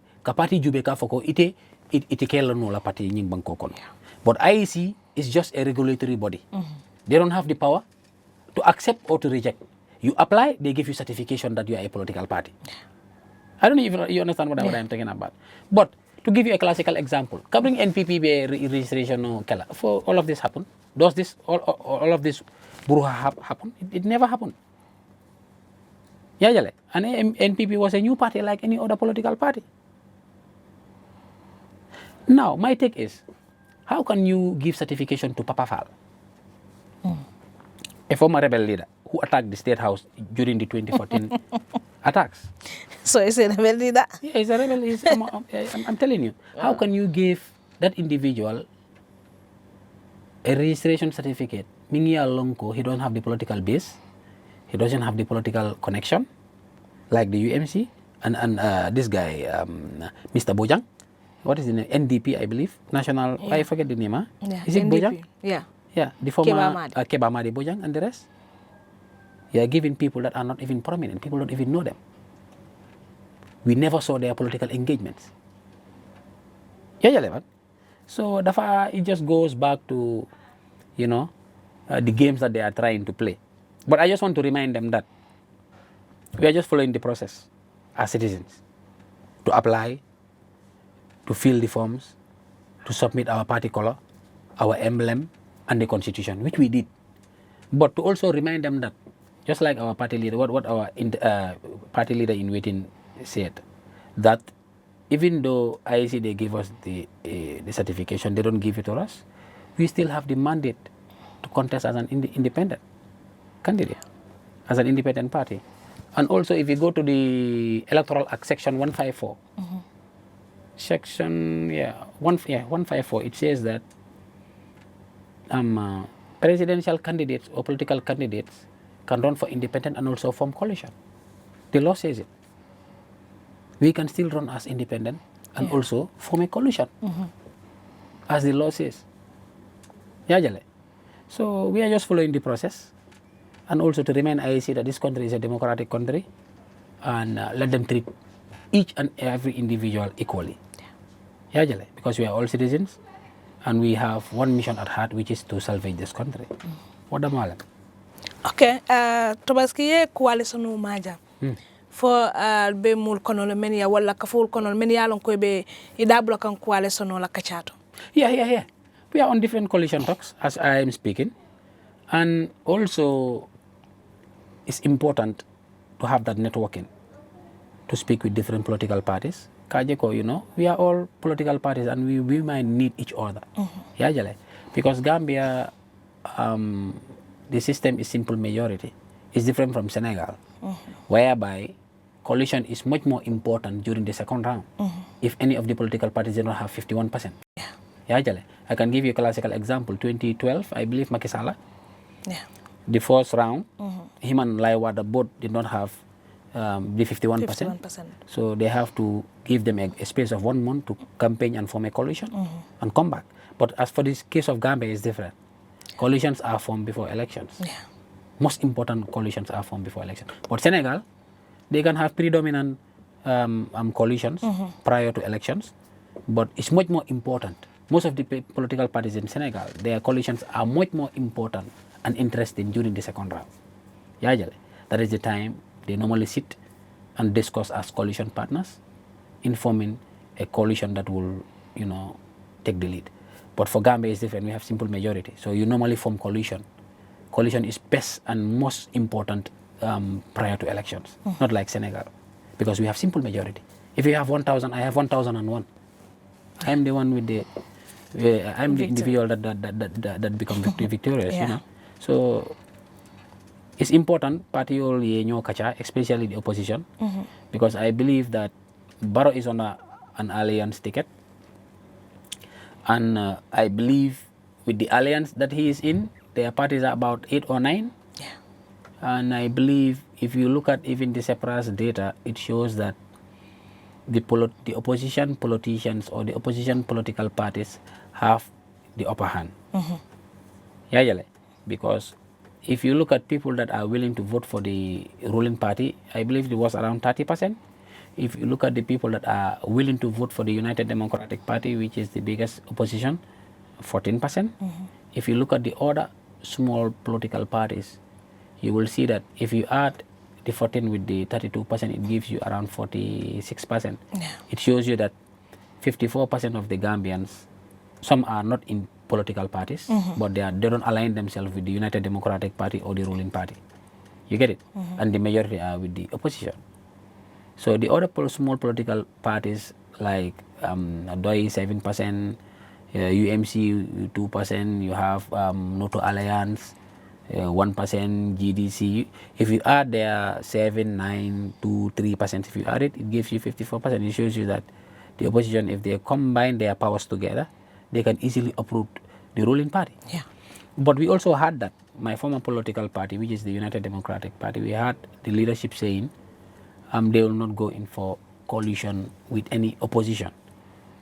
jube ka foko ite kela no la party nying banko kon. But IEC is just a regulatory body. They don't have the power to accept or to reject. You apply, they give you certification that you are a political party. I don't know if you understand what I'm talking about. But to give you a classical example, covering NPP registration for all of this happen. Does this all of this buruha happen? It never happened. Yeah, jale. And NPP was a new party like any other political party. Now, my take is, how can you give certification to Papa Fall? A former rebel leader who attacked the State House during the 2014 attacks. So is a rebel leader? Yeah, he's a rebel. I'm telling you. How can you give that individual a registration certificate? Mingi Alonko, he don't have the political base. He doesn't have the political connection like the UMC and this guy, Mr. Bojang. What is the name? NDP, I believe. National, I forget the name. Huh? Yeah, is it NDP? Bojang? Yeah. Yeah, the former Keba Madi Bojang and the rest. You are giving people that are not even prominent. People don't even know them. We never saw their political engagements. Yeah. So it just goes back to, the games that they are trying to play. But I just want to remind them that we are just following the process as citizens to apply, to fill the forms, to submit our party color, our emblem, and the constitution, which we did. But to also remind them that, just like our party leader, what our party leader in waiting said, that even though IEC they give us the certification, they don't give it to us, we still have the mandate to contest as an independent candidate, as an independent party. And also, if you go to the Electoral Act Section 154, Section 154, it says that presidential candidates or political candidates can run for independent and also form coalition. The law says it. We can still run as independent and also form a coalition, as the law says. Yeah, Jale. So we are just following the process, and also to remind IEC that this country is a democratic country, and let them treat each and every individual equally. Yeah, Jale. Because we are all citizens, and we have one mission at heart, which is to salvage this country. What the malam? Okay, Tobaski ye coalition maja. For be mul kono meni ya wala kaful kono meni ya lon ko be idablo kan coalition la kachato. Yeah. We are on different coalition talks as I am speaking, and also it's important to have that networking, to speak with different political parties. Kajeko, we are all political parties, and we might need each other. Yeah, Jale. Because Gambia, the system is simple majority. It's different from Senegal, whereby coalition is much more important during the second round. If any of the political parties do not have 51%. Yeah, Jale. I can give you a classical example. 2012, I believe Macky Sall. The first round, him and Laiwada both did not have the 51%. So they have to give them a space of 1 month to campaign and form a coalition and come back. But as for this case of Gambia, it's different. Coalitions are formed before elections. Most important coalitions are formed before elections. But Senegal, they can have predominant coalitions prior to elections, but it's much more important. Most of the political parties in Senegal, their coalitions are much more important and interesting during the second round. Yeah, that is the time they normally sit and discuss as coalition partners in forming a coalition that will, take the lead. But for Gambia, it's different. We have simple majority. So you normally form coalition. Coalition is best and most important prior to elections, not like Senegal, because we have simple majority. If you have 1,000, I have 1,001. I'm the one with I'm the individual that become victorious, So it's important, party all kacha, especially the opposition, because I believe that Barrow is on an alliance ticket, and I believe with the alliance that he is in, their parties are about 8 or 9. And I believe if you look at even the separatist data, it shows that the opposition politicians or the opposition political parties have the upper hand. Because if you look at people that are willing to vote for the ruling party, I believe it was around 30%. If you look at the people that are willing to vote for the United Democratic Party, which is the biggest opposition, 14%. If you look at the other small political parties, you will see that if you add the 14 with the 32%, it gives you around 46%. It shows you that 54% of the Gambians, some are not in political parties, but they don't align themselves with the United Democratic Party or the ruling party. You get it? And the majority are with the opposition. So the other small political parties like DOI 7%, UMC 2%, you have Noto Alliance 1%, GDC. If you add their 7, 9, 2, 3%, if you add it, it gives you 54%. It shows you that the opposition, if they combine their powers together, they can easily uproot the ruling party. But we also had that, my former political party, which is the United Democratic Party, we had the leadership saying they will not go in for coalition with any opposition.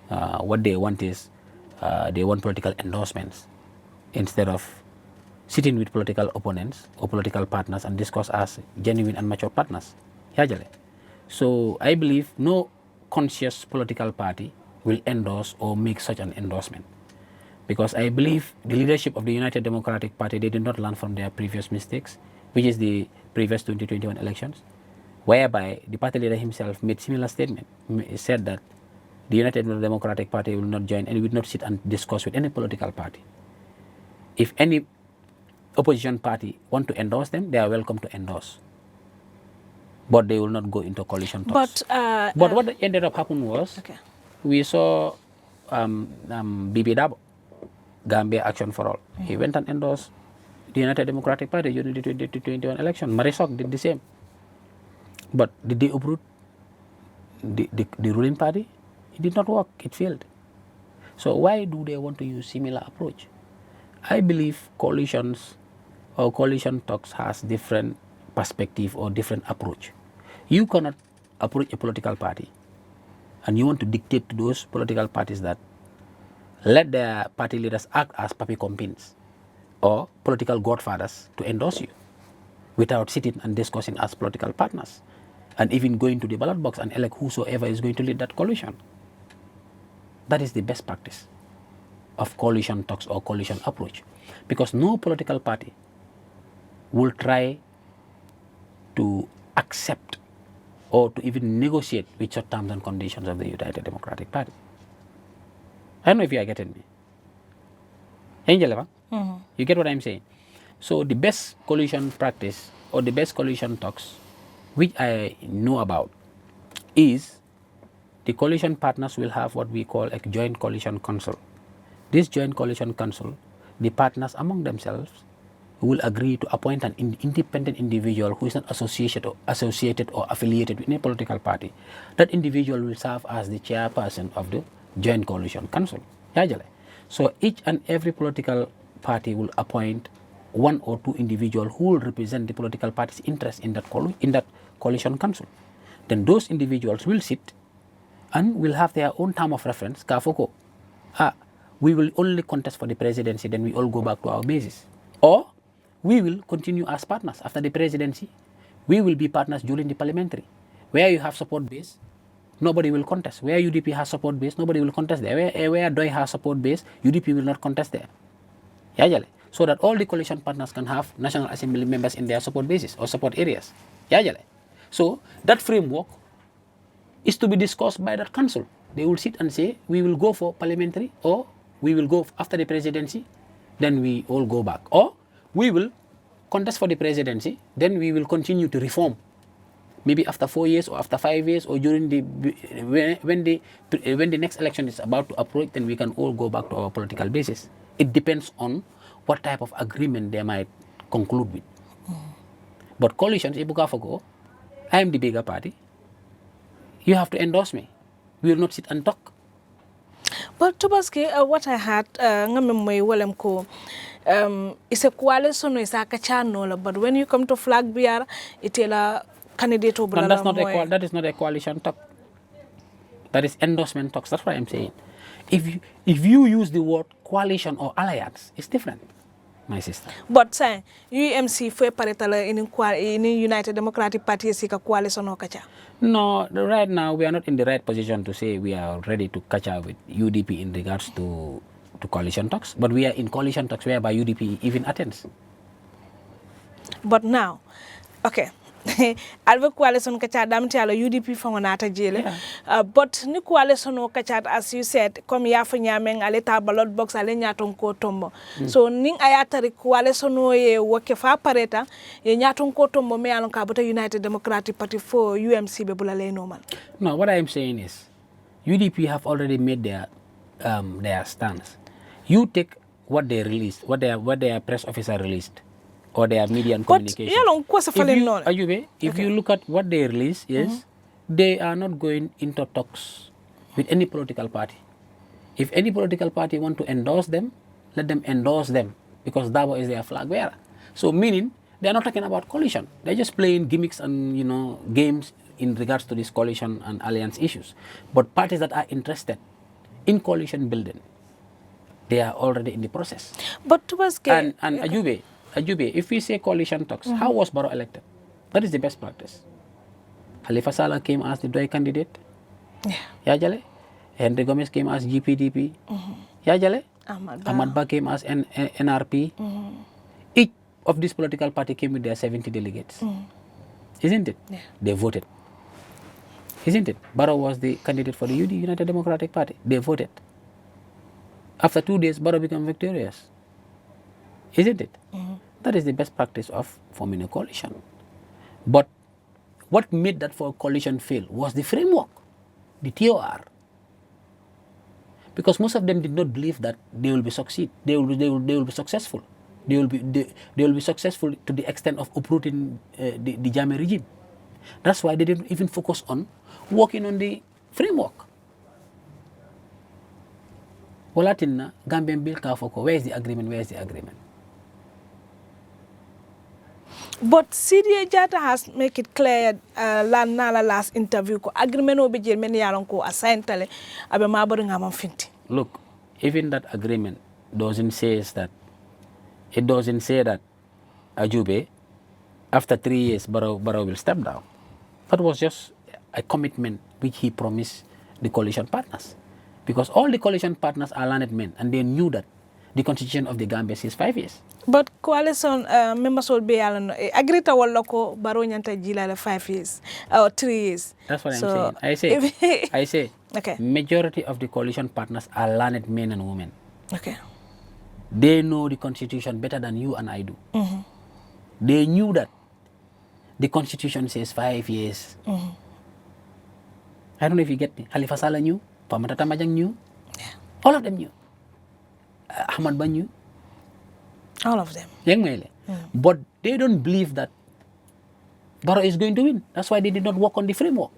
What they want is they want political endorsements instead of sitting with political opponents or political partners and discuss as genuine and mature partners. Yajale. So I believe no conscious political party will endorse or make such an endorsement. Because I believe the leadership of the United Democratic Party, they did not learn from their previous mistakes, which is the previous 2021 elections, whereby the party leader himself made similar statement. He said that the United Democratic Party will not join and will not sit and discuss with any political party. If any opposition party want to endorse them, they are welcome to endorse. But they will not go into coalition talks. But what ended up happening was, we saw Bibi Dabo, Gambia Action for All. He went and endorsed the United Democratic Party during the 2021 election. Marisol did the same. But did they uproot the ruling party? It did not work. It failed. So why do they want to use similar approach? I believe coalitions or coalition talks has different perspective or different approach. You cannot approach a political party and you want to dictate to those political parties that let their party leaders act as papi compins or political godfathers to endorse you without sitting and discussing as political partners and even going to the ballot box and elect whosoever is going to lead that coalition. That is the best practice of coalition talks or coalition approach, because no political party will try to accept or to even negotiate with the terms and conditions of the United Democratic Party. I don't know if you are getting me. Angela, you get what I'm saying? So the best coalition practice or the best coalition talks, which I know about, is the coalition partners will have what we call a joint coalition council. This joint coalition council, the partners among themselves will agree to appoint an independent individual who is not associated or affiliated with any political party. That individual will serve as the chairperson of the joint coalition council. So each and every political party will appoint one or two individuals who will represent the political party's interest in that coalition council. Then those individuals will sit and will have their own term of reference. Kafoko, we will only contest for the presidency, then we all go back to our bases. Or we will continue as partners after the presidency. We will be partners during the parliamentary. Where you have support base, nobody will contest. Where UDP has support base, nobody will contest there. Where DOI has support base, UDP will not contest there. So that all the coalition partners can have National Assembly members in their support bases or support areas. So that framework is to be discussed by that council. They will sit and say, we will go for parliamentary, or we will go after the presidency, then we all go back. Or we will contest for the presidency, then we will continue to reform. Maybe after 4 years or after 5 years or during when the next election is about to approach, then we can all go back to our political basis. It depends on what type of agreement they might conclude with. But coalitions, I am the bigger party. You have to endorse me. We will not sit and talk. But Tobaski, what I had, it's a coalition, it's a kachano, but when you come to flag beer, it's a candidate. No, that is not a coalition talk. That is endorsement talks. That's what I'm saying. If you use the word coalition or alliance, it's different, my sister. But say UMC foi paretala in United Democratic Party is a coalition or kacha. No, right now we are not in the right position to say we are ready to catch up with UDP in regards to coalition talks, but we are in coalition talks whereby UDP even attends. But now, okay. Alve coalition kacha damti ala UDP fangonata jele. But ni coalition o kacha, as you said, come ya fanyameng aleta ballot box ale nyaton ko tombo. So ning ayata coalition o ye woke fa pareta ye nyaton ko tombo me alon ka bota United Democratic Party for UMC be bulale normal. No, what I am saying is UDP have already made their stance. You take what they released, what their press officer released, or their media and communication. If you look at what they release is, they are not going into talks with any political party. If any political party want to endorse them, let them endorse them, because Dabo is their flag bearer. So meaning, they are not talking about coalition. They're just playing gimmicks and games in regards to this coalition and alliance issues. But parties that are interested in coalition building, they are already in the process. But Tobaski, and Ajube, Ajube, if we say coalition talks, how was Barrow elected? That is the best practice. Halifa Sallah came as the Doi candidate. Yeah. Yajale. Henry Gomez came as GPDP. Yajale. Ahmad Ba came as NRP. Each of these political party came with their 70 delegates. Isn't it? Yeah. They voted. Isn't it? Barrow was the candidate for the UD, United Democratic Party. They voted. After 2 days, Barrow became victorious. Isn't it? That is the best practice of forming a coalition. But what made that for coalition fail was the framework, the TOR. Because most of them did not believe that they will be succeed. They will be successful. They will be successful to the extent of uprooting the Jammeh regime. That's why they didn't even focus on working on the framework. Walatinna Gambian bill ka foko. Where is the agreement? Where is the agreement? But CDA Jata has make it clear last interview ko agreement obe jel men yaron ko assign tale abe mabari ngam finti. Look, even that agreement doesn't say that Ajube, after 3 years, Barrow will step down. That was just a commitment which he promised the coalition partners. Because all the coalition partners are learned men, and they knew that the constitution of the Gambia says 5 years. But coalition members will be agree to wallo Barrow nyanta jilale 5 years or 3 years. That's what I'm saying. I say, okay. Majority of the coalition partners are learned men and women. Okay. They know the constitution better than you and I do. They knew that the constitution says 5 years. I don't know if you get me. Halifa Sallah knew. Pamata Tamajang knew. Yeah. All of them knew. Ahmad Ba knew. All of them. But they don't believe that Barrow is going to win. That's why they did not work on the framework.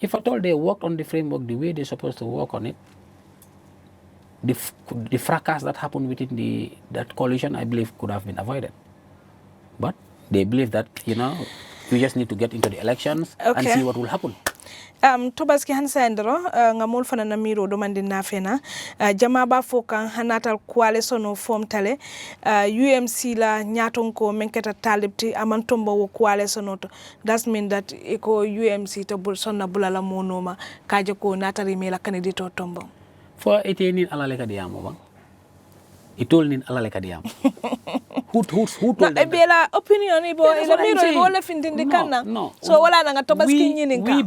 If at all they worked on the framework the way they're supposed to work on it, the fracas that happened within that coalition, I believe, could have been avoided. But they believe that, we just need to get into the elections and see what will happen. Tobaski hansandro ngamol fana na miro do mandi nafena jama ba fokan hanatal coalition form tale UMC la nyaton ko menketa talibti amantombo wo coalition to that mean that iko UMC to bul sonna bulala monoma kaje ko natari mela candidate tombo for eteni alale kadiyamo ba itol nin alale kadiyamo who told them that? Bela opinion ibo ila miro ibo la findindi kanna so wala nga Tobaski nyinin ka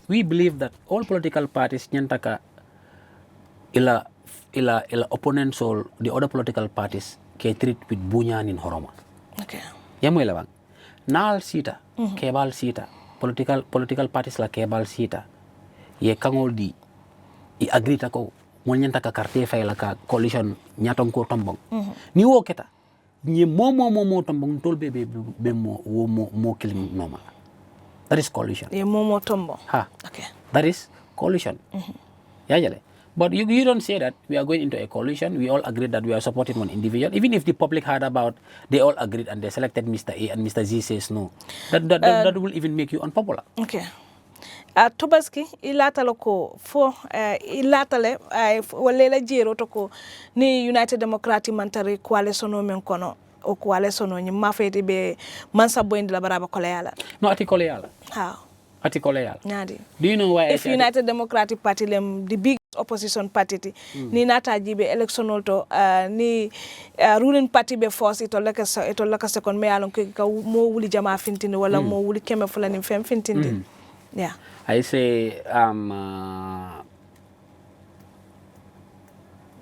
we believe that all political parties nyantaka ila opponents or the other political parties ke treat with bunyan in horoma. Okay. Yamo ila bang. Nal sita, kebal sita, political parties la kebal sita. Ye kangol di I agree tako mo nyantaka carte fay la ka coalition nyaton ko tombong. Ni wo keta. Ni mo tombong tol be mo kilim normal. That is coalition. Ye momo tombo. Okay. That is coalition. But you don't say that we are going into a coalition. We all agreed that we are supporting one individual. Even if the public heard about, they all agreed and they selected Mr. A and Mr. Z says no. That will even make you unpopular. Okay. Tobaski ilatalo ko fo ilatale walela jero to ko ni United Democratic Mantari coalition men kono o coalition ni mafeti be mansa boyndi la baraba koleala. No ati koleala. How? Ati koleala. Nadi. Do you know why? If United Democratic Party the big opposition party ni nata jibe electional to ni ruling party be force to laka second me alon ka mo wuli jama fintindi wala mo wuli keme fulani fem fintindi. Yeah. I say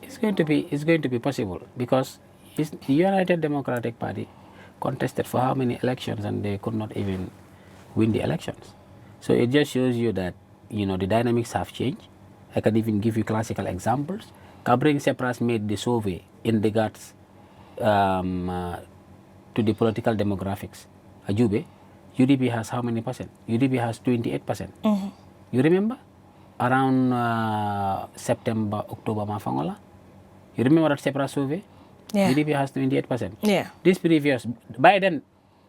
it's going to be possible because the United Democratic Party contested for how many elections and they could not even win the elections. So it just shows you that the dynamics have changed. I can even give you classical examples. Kabring Sepras made the survey in regards to the political demographics. Ajube, UDP has how many percent? UDP has 28%. You remember? Around September, October, Mafangola. You remember that Sepras survey? Yeah. UDP has 28%. Yeah. This previous, by then,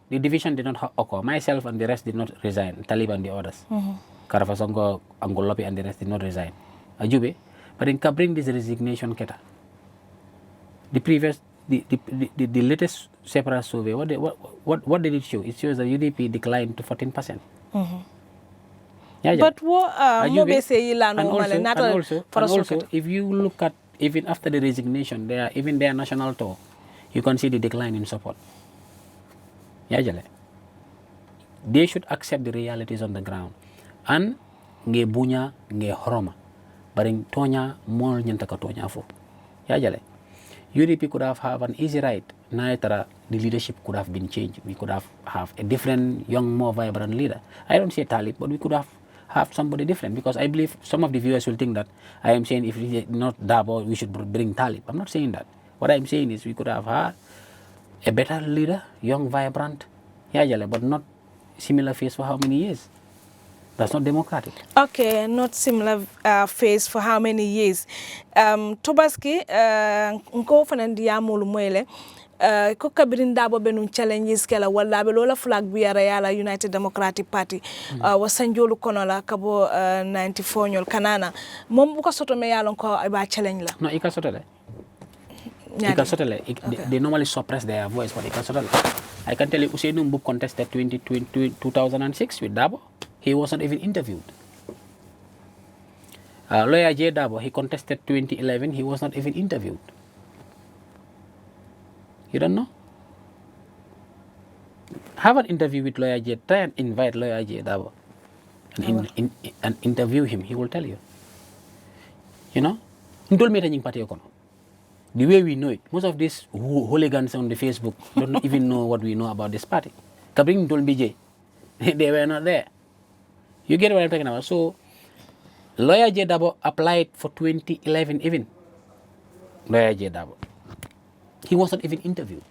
the division did not occur. Myself and the rest did not resign. Talib and the others. Karafasongo, Angolopi and the rest did not resign. Ajube. but in bring this resignation keta. The latest separate survey, what did it show? It shows that UDP declined to 14%. But what more say and also, if you look at even after the resignation, their national tour, you can see the decline in support. They should accept the realities on the ground. And nge bunya nge horoma, baring tonya mol nyantaka tonya fo. UDP could have an easy ride. Naitara, the leadership could have been changed. We could have a different, young, more vibrant leader. I don't say Talib, but we could have somebody different, because I believe some of the viewers will think that I am saying if we not Dabo, we should bring Talib. I'm not saying that. What I'm saying is we could have had a better leader, young, vibrant, but not similar face for how many years? That's not democratic. Okay, not similar phase for how many years? Tobaski, nko fanandiya mulu mwele, ko kabirin dabo benun challenges kala wala belola flag biara yala United Democratic Party wasanjolu kono la kabo 94 nyol kanana mom bu ko soto me yalon ko ba challenge la. No, ika sotole. They normally suppress their voice, but ika sotole. I can tell you Usainu Mbub contested 2006 with Dabo. He wasn't even interviewed. Lawyer J. Dabo, he contested 2011. He was not even interviewed. You don't know? Have an interview with Lawyer J. Try and invite Lawyer J. Dabo and interview him. He will tell you. You know? The way we know it, most of these hooligans on the Facebook don't even know what we know about this party. Kabring told BJ, they were not there. You get what I'm talking about? So, Lawyer J. Dabo applied for 2011 even. Lawyer J. Dabo. He was not even interviewed,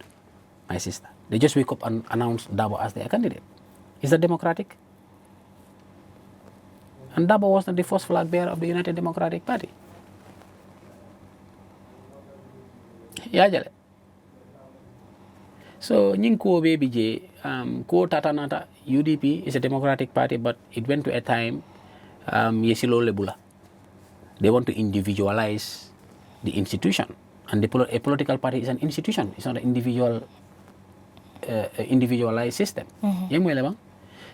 my sister. They just wake up and announce Dabo as their candidate. Is that democratic? And Dabo was not the first flag bearer of the United Democratic Party. So, Nyinko Baby J, Ko Tatanata, UDP is a democratic party, but it went to a time, Yesilo Lebula. They want to individualize the institution. And a political party is an institution. It's not an individualized system.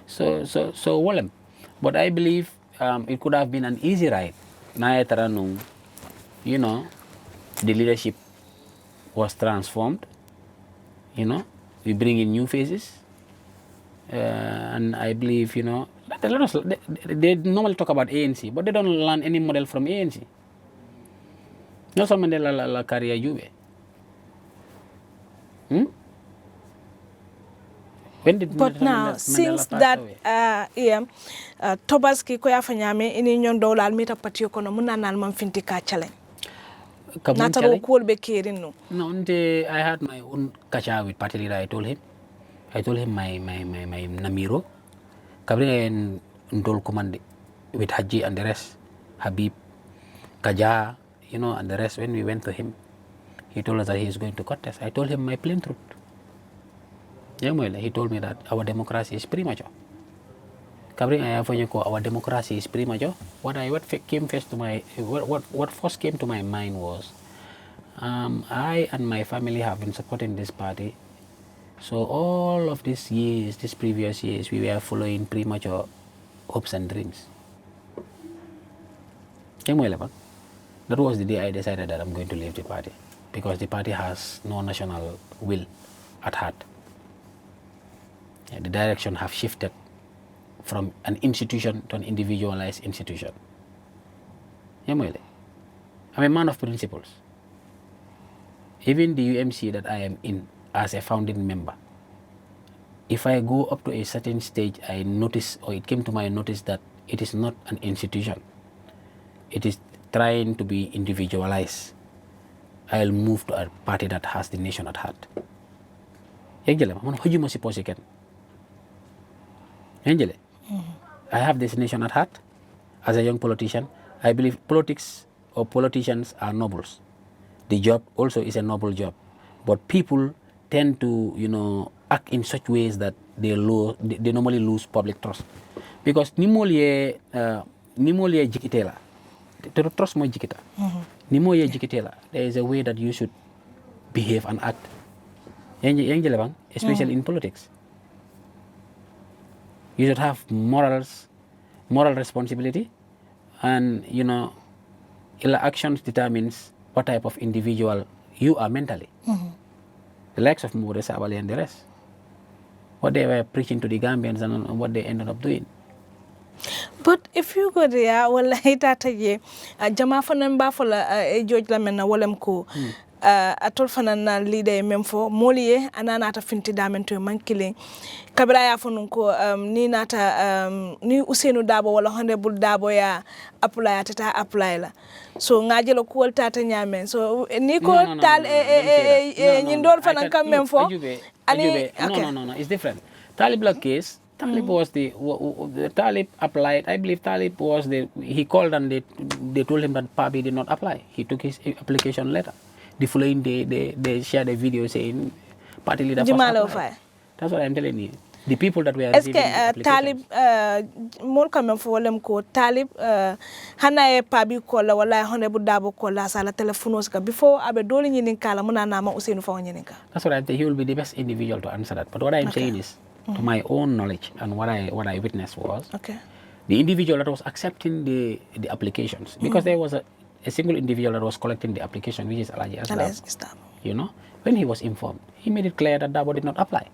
So, but I believe it could have been an easy ride. You know, the leadership was transformed. You know, we bring in new faces, and I believe, you know, they normally talk about ANC, but they don't learn any model from ANC. Nelson Mandela la career Juve. But now, since that Tobaski ko yafanyame ini nyondo la almita patio kono muna na almanfinti ka challenge. Nataro cool be caring no. No, I had my own kacha with party leader. I told him my Namiro. Kabri and Ndol command with Haji and the rest, Habib, Kaja, you know, and the rest. When we went to him, he told us that he is going to contest. I told him my plain truth. He told me that our democracy is premature. Kabri our democracy is premature. What first came to my mind was, I and my family have been supporting this party. So all of these previous years, we were following premature hopes and dreams. That was the day I decided that I'm going to leave the party, because the party has no national will at heart. The direction have shifted from an institution to an individualized institution. I'm a man of principles. Even the UMC that I am in as a founding member, if I go up to a certain stage, I notice, or it came to my notice, that it is not an institution. It is trying to be individualized. I'll move to a party that has the nation at heart. I have this nation at heart. As a young politician, I believe politics or politicians are nobles. The job also is a noble job. But people tend to, you know, act in such ways that they normally lose public trust. Because nimolye jikitela, trust mo jikita. Ni mo ye jikitela. There is a way that you should behave and act. Yang jelebang, especially in politics. You should have moral responsibility, and your actions determines what type of individual you are mentally. The likes of Mure Sabali and the rest, what they were preaching to the Gambians and what they ended up doing. But if you go there, well, itata ye, jama fanan ba fola George Lamena wolem ko. Atol fanan na leader memfo moliye anana ata finti damento mankile kabra ya fonun ko ni nata ni Usenu Dabo wala Honorable Dabo ya apply tata apply la so ngajelo ko tata nyame so ni ko tal nyindol fanan kam memfo ani no it's different. Talib la case, Talib was the Talib applied. I believe Talib was he called and they told him that Pabi did not apply. He took his application letter. The following day, they shared a video saying party leader first applied. That's what I'm telling you. The people that were receiving Talib more coming for them ko Talib hana e Pabi kola wala Honorable Dabo kola sala telephonos ka before abe doli nyinin kala muna nama Usenu fa nyinin ka. That's what I'm saying. He will be the best individual to answer that. But what I'm saying is, to my own knowledge and what I witnessed was the individual that was accepting the applications, because there was a single individual that was collecting the application, which is Alaji Aslam. When he was informed, he made it clear that Dabo did not apply.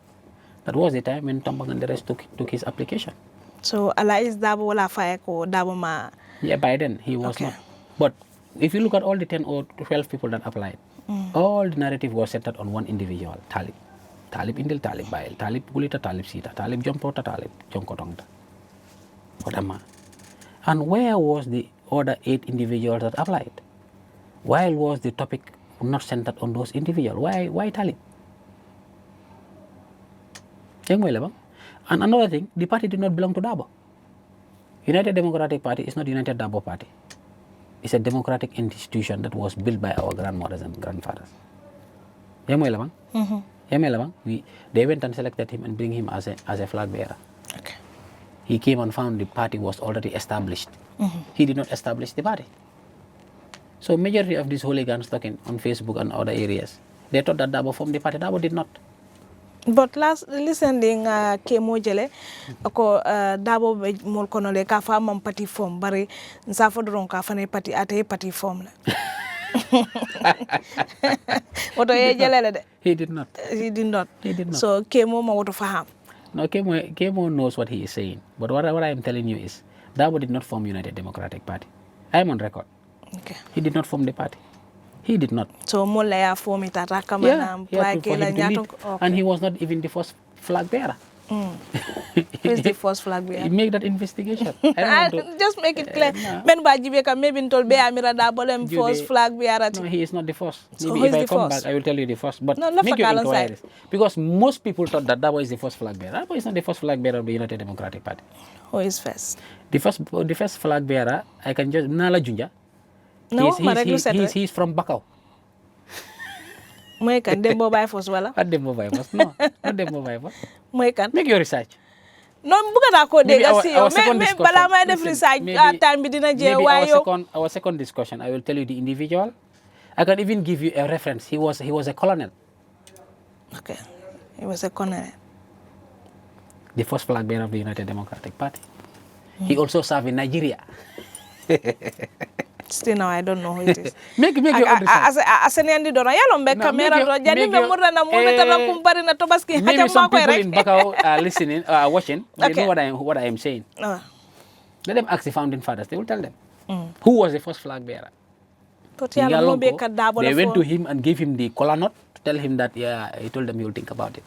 That was the time when Tombang and the rest took his application. So Alaji Dabo wala fire ko Dabo ma. Yeah, by then he was not. But if you look at all the 10 or 12 people that applied, all the narrative was centered on one individual, Talib. Talib Indil, Talib Bail, Talib Gulita, Talib Sita, Talib Jompota, Talib Jonkotongta. Kodama. And where was the other 8 individuals that applied? Why was the topic not centered on those individuals? Why Talib? And another thing, the party did not belong to Dabo. United Democratic Party is not United Dabo Party. It's a democratic institution that was built by our grandmothers and grandfathers. They went and selected him and bring him as a flag bearer. Okay. He came and found the party was already established. He did not establish the party. So majority of these hooligans talking on Facebook and other areas, they thought that Dabo formed the party. Dabo did not. But listening Kemo Jele, ako Dabo mol konole ka fa mam party form bari nsafo doron ka fa ne party ate party form la. Oto ye jele de. He did not. He did not. He did not. So Kemo ma woto faham. No, Kemo knows what he is saying. But what I am telling you is, Dabo did not form United Democratic Party. I am on record. Okay. He did not form the party. He did not. So Mola ya form it ataka and he was not even the first flag bearer. Who is the first flag bearer? Make that investigation. Just make it clear. Ben Bajibeka maybe told be Amira Dabolem first flag bearer. No, he is not the first. So maybe if I come first? back, I will tell you the first. But no, make your inquiries. Because most people thought that Dabo is the first flag bearer. Dabo is not the first flag bearer of the United Democratic Party. Who is first? The first flag bearer, I can just Nala Junja. No, he's from Bakau. Moy kan Dembo Bay Fos wala? What Dembo Bay Fos? No, not Dembo Bay Fos. Moy kan? Make your research. No, buka na ko dega si yo. Me bala may def research time bi dina je wayo. Our second discussion, I will tell you the individual. I can even give you a reference. He was a colonel. Okay. He was a colonel. The first flag bearer of the United Democratic Party. He also served in Nigeria. Still now I don't know who it is. Make your own research. Asenendi dora yalo be camera do jani be murna na mo metara kumpari na Tobaski maybe some people in Bakau are listening watching. They know what I am saying. Let them ask the founding fathers. They will tell them who was the first flag bearer. They went to him and gave him the kola nut to tell him that he told them he will think about it.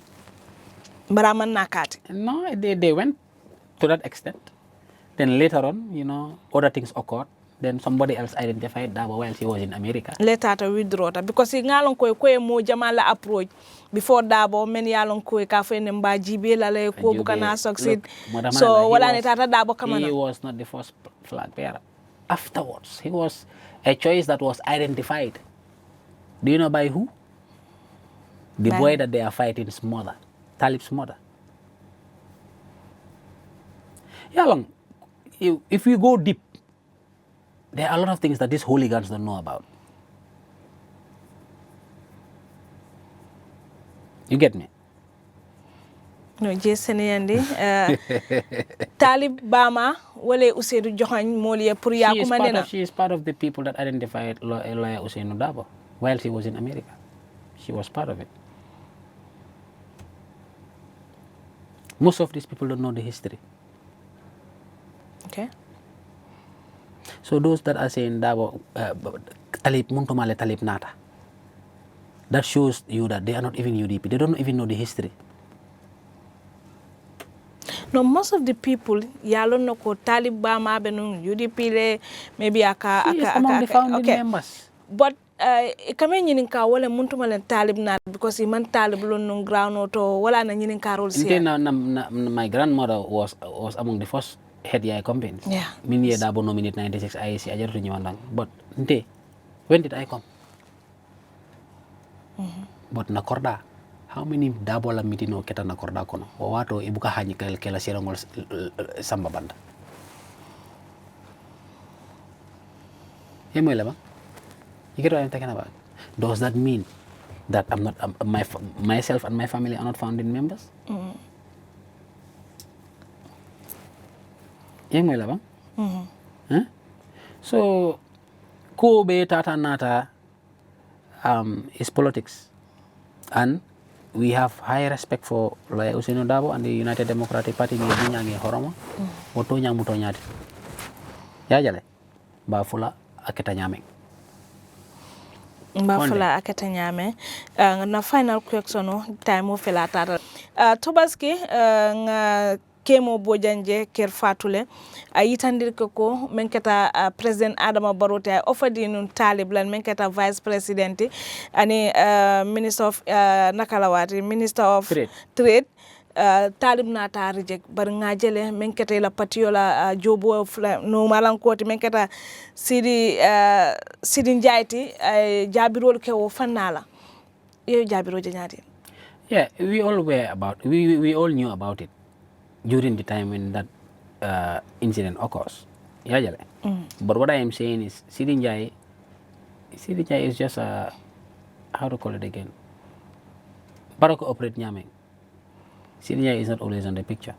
Baraman nakati. No, they went to that extent. Then later on, other things occurred. Then somebody else identified Dabo while he was in America. Later to withdraw that because he ngalon ko mo jamala approach before Dabo many yalon ko ka fe nemba jibe la le ko bukana succeed. So wala ni tata Dabo kamana. He was not the first flag bearer. Afterwards, he was a choice that was identified. Do you know by who? The boy that they are fighting's mother, Talib's mother. Yalong, if we go deep, there are a lot of things that these hooligans don't know about. You get me? No, Jeseniandi. Talib Bama, wale Usedu Johan Molia Puria Kumanena. She is part of the people that identified lawyer Usainu Dabo while she was in America. She was part of it. Most of these people don't know the history. Okay. So those that are saying Dabo, Talib Muntumale Talib Nata, that shows you that they are not even UDP. They don't even know the history. No, most of the people, yalo no ko Talib Bama benung UDP maybe aka She is among the founding members. But kame nyinin ka wala muntumale Talib Nata because iman Talib lon ground auto wala na nyinin ka role siya. My grandmother was among the first head yai campaigns. Yeah. Minye Dabo nominate 96 IAC ajaru nyawandang. But when did I come? But nakorda, how many Dabo la mitino keta nakorda kono? Wato ibuka hanyi kela sirangol samba banda. Yemo ilaba? You get what I'm talking about? Does that mean that I'm not myself and my family are not founding members? Yemo ilaba? So, Kobe Tata Nata is politics. And we have high respect for Lawyer Usainu Dabo and the United Democratic Party. We binyangi horomo, woto nyang muto nyati. Ya jale, ba fula aketa nyame. Ba fula aketa nyame. Na final question time o fela tata. Tobaski nga kemo bojanje ker fatule ayitandir ko menketa president Adama Barrow te offered nun Talib lan menketa vice president ani minister of nakalawati minister of trade Talib nata reject bar ngajele menketa la patiola jobo no malankoti menketa sidi njayti jabirol ke o fanala yo jabiro janyati. Yeah, we all knew about it during the time when that incident occurs. Yeah, but what I am saying is, Sidi Njai is just how to call it again? Baroko operate Nyameng. Sidi Njai is not always on the picture.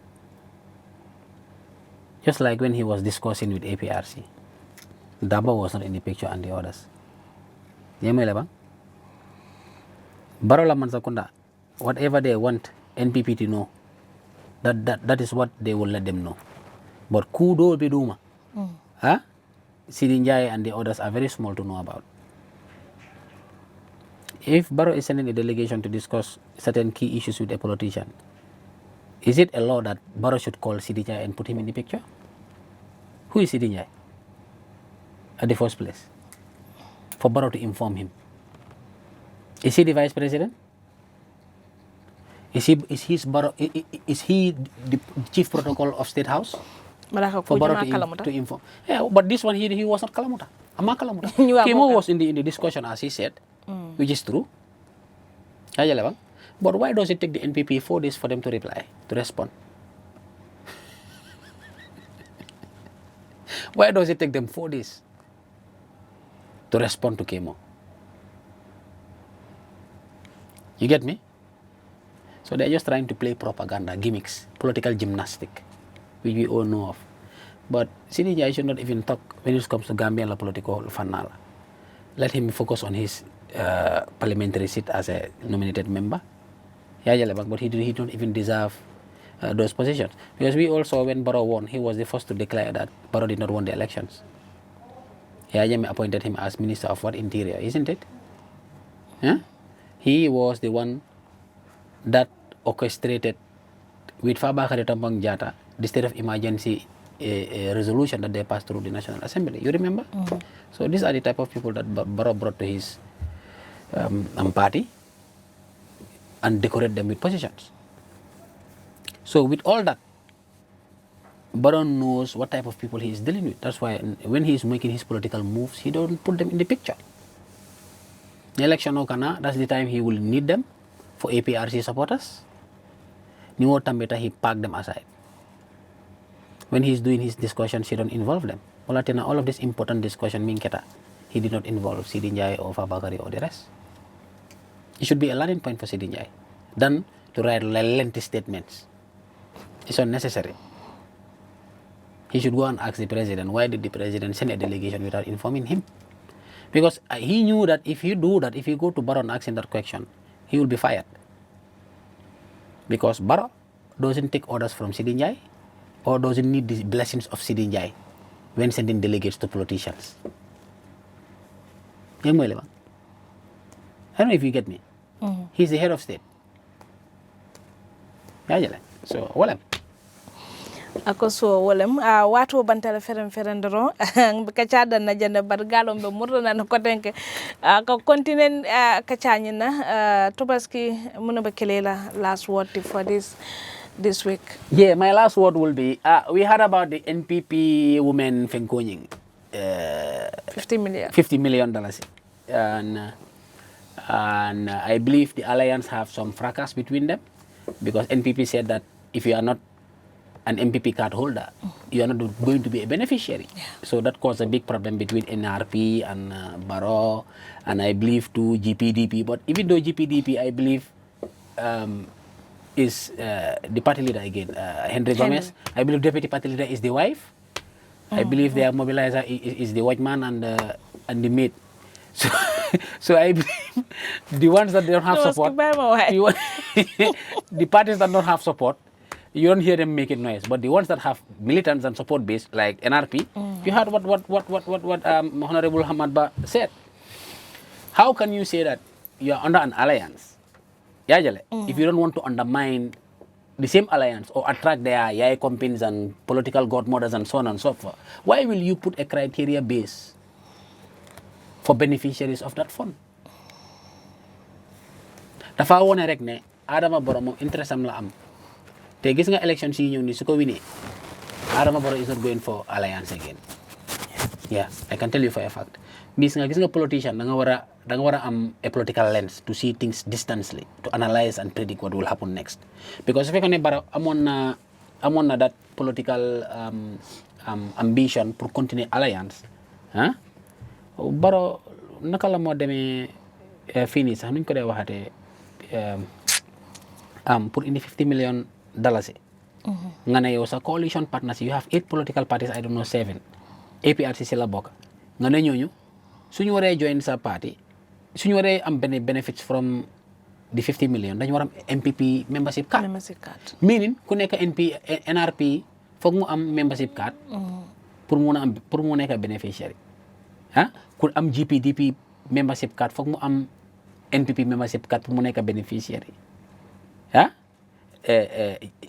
Just like when he was discussing with APRC, Dabo was not in the picture and the others. Yemo Barola Mansakunda, whatever they want NPP to know, that is what they will let them know. But Kudo Biduma, Sidi Njai and the others are very small to know about. If Barrow is sending a delegation to discuss certain key issues with a politician, is it a law that Barrow should call Sidi Njai and put him in the picture? Who is Sidi Njai at the first place? For Barrow to inform him. Is he the vice president? Is he the chief protocol of State House? For Barrow to inform. Yeah, but this one he was not Kalamuta. Ama Kalamuta. Kemo was in the discussion as he said, which is true. But why does it take the NPP 4 days for them to reply, to respond? Why does it take them 4 days to respond to Kemo? You get me? So they're just trying to play propaganda, gimmicks, political gymnastic, which we all know of. But Sidi Njai should not even talk when it comes to Gambian la political fanala. Let him focus on his parliamentary seat as a nominated member. But he don't even deserve those positions. Because we also, when Barrow won, he was the first to declare that Barrow did not win the elections. Yaya appointed him as Minister of what? Interior, isn't it? He was the one that orchestrated with Fabakary Tombong Jatta the state of emergency resolution that they passed through the National Assembly. You remember? So these are the type of people that Barrow brought to his party and decorate them with positions. So with all that, Barrow knows what type of people he is dealing with. That's why when he is making his political moves, he don't put them in the picture. Election Okana, that's the time he will need them for APRC supporters. Niwo Tambeta, he parked them aside. When he's doing his discussions, he don't involve them. Olatena all of this important discussion minketa. He did not involve Sidi Njai or Fabakary or the rest. It should be a learning point for Sidi Njai than to write lengthy statements. It's unnecessary. He should go and ask the president, why did the president send a delegation without informing him? Because he knew that if you do that, if you go to Barrow and ask him that question, he will be fired. Because Barrow doesn't take orders from Sidi Njai or doesn't need the blessings of Sidi Njai when sending delegates to politicians. I don't know if you get me. He's the head of state. So, well. Ako so wolem watu bantala ferendoro kacada na janda bargalo mbe murna na kotenke ko continent kachanyina Tobaski muno bekelela last word for this week. Yeah, my last word will be we heard about the NPP women Fenkonying $50 million and I believe the alliance have some fracas between them because NPP said that if you are not an MPP card holder, you are not going to be a beneficiary. Yeah. So that caused a big problem between NRP and Barrow, and I believe too GPDP. But even though GPDP, I believe, is the party leader again, Henry Gomez. I believe deputy party leader is the wife. I believe their mobilizer is the white man and the maid. So I believe the ones that don't have support, the parties that don't have support, you don't hear them making noise. But the ones that have militants and support base, like NRP, you heard what Honorable Hamad Ba said. How can you say that you are under an alliance, if you don't want to undermine the same alliance or attract their yai companies and political godmothers and so on and so forth? Why will you put a criteria base for beneficiaries of that fund? Dafa wone rek ne Adama Barrow moom interest am la am. Te gis nga election si ñëw ni su ko winee Adama Barrow is not going for alliance again. Yeah, I can tell you for a fact. Gis nga politician da nga wara am a political lens to see things distantly, to analyze and predict what will happen next. Because if ne Barrow amon na that political ambition pour continuer alliance, Barrow naka la moo demee fini sax nuñ ko dee waxatee pour indi $50 million. Nga ne yow sa coalition partners, you have 8 political parties, I don't know 7. APRC si la bokk. Nga ne ñooñu suñu waree join sa party, suñu waree am benefits from the $50 million, dañu war am MPP membership card. Meaning ku nekk NRP foog mu am membership card pour mu nekk beneficiary. Ku am GPDP membership card foog mu am NPP membership card pour mu nekk beneficiary.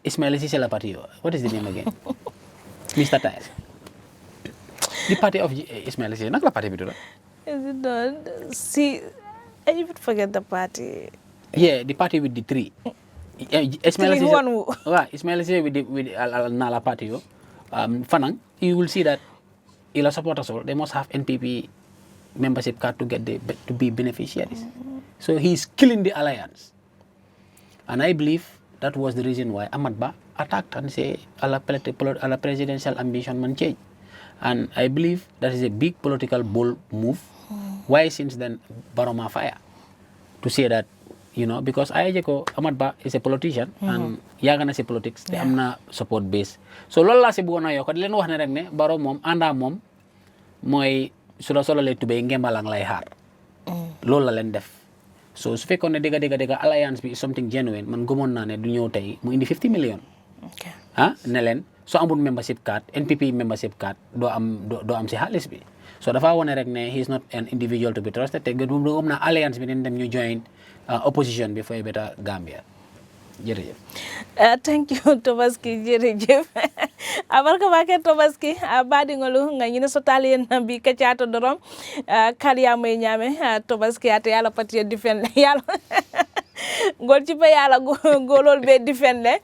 Ismail Cissé la party. What is the name again? Mr. Tyres. The party of Ismail Cissé. Nak la party bi do? Is it not? See, I even forget the party. Yeah, the party with the 3. Ismail Cissé. Ismail Cissé with la party yo. Fanang, you will see that ila supporters all, they must have NPP membership card to get to be beneficiaries. So he's killing the alliance. And I believe that was the reason why Ahmad Ba attacked and say ala presidential ambition man change. And I believe that is a big political bold move. Why since then Barrow ma fire? To say that, because Ahmad Ba is a politician and yaga na si politics te am na support base. So loolu laa si bëggoon a yokk di leen wax ne rek ne Barrow moom àndaa moom mooy su la solo lay tubee ngembalang lay xaar. Loolu la leen def. So su fekkoon ne dëgga alliance bi is something genuine, man gëmoon naa ne du ñëw tey mu indi $50 million. Ne leen soo amul membership card, NPP membership card doo am si xaalis bi. So dafa wone rek ne he is not an individual to be trusted te gëm na alliance bi dañ dem ñu join opposition bi for a better Gambia. Jërëjëf. Thank you Tobaski, jërëjëf. Abarka bake Tobaski badi ngolu nga nyine sotali na bi kachato dorom kaliya may nyame Tobaski ate yala pati defend yala gol ci ba yala golol be defend le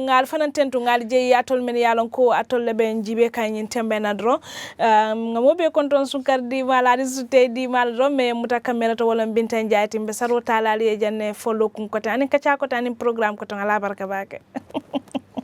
ngal fanan tentu ngal je yatol men yalon ko atol le ben jibe kanyin tembe na dro ngamo be konton sukar di mala risute di mal ro me muta kamera to wala binta njaati be saro talali e janne follow kun ko tani kacha ko tani programme ko to ngala barka bake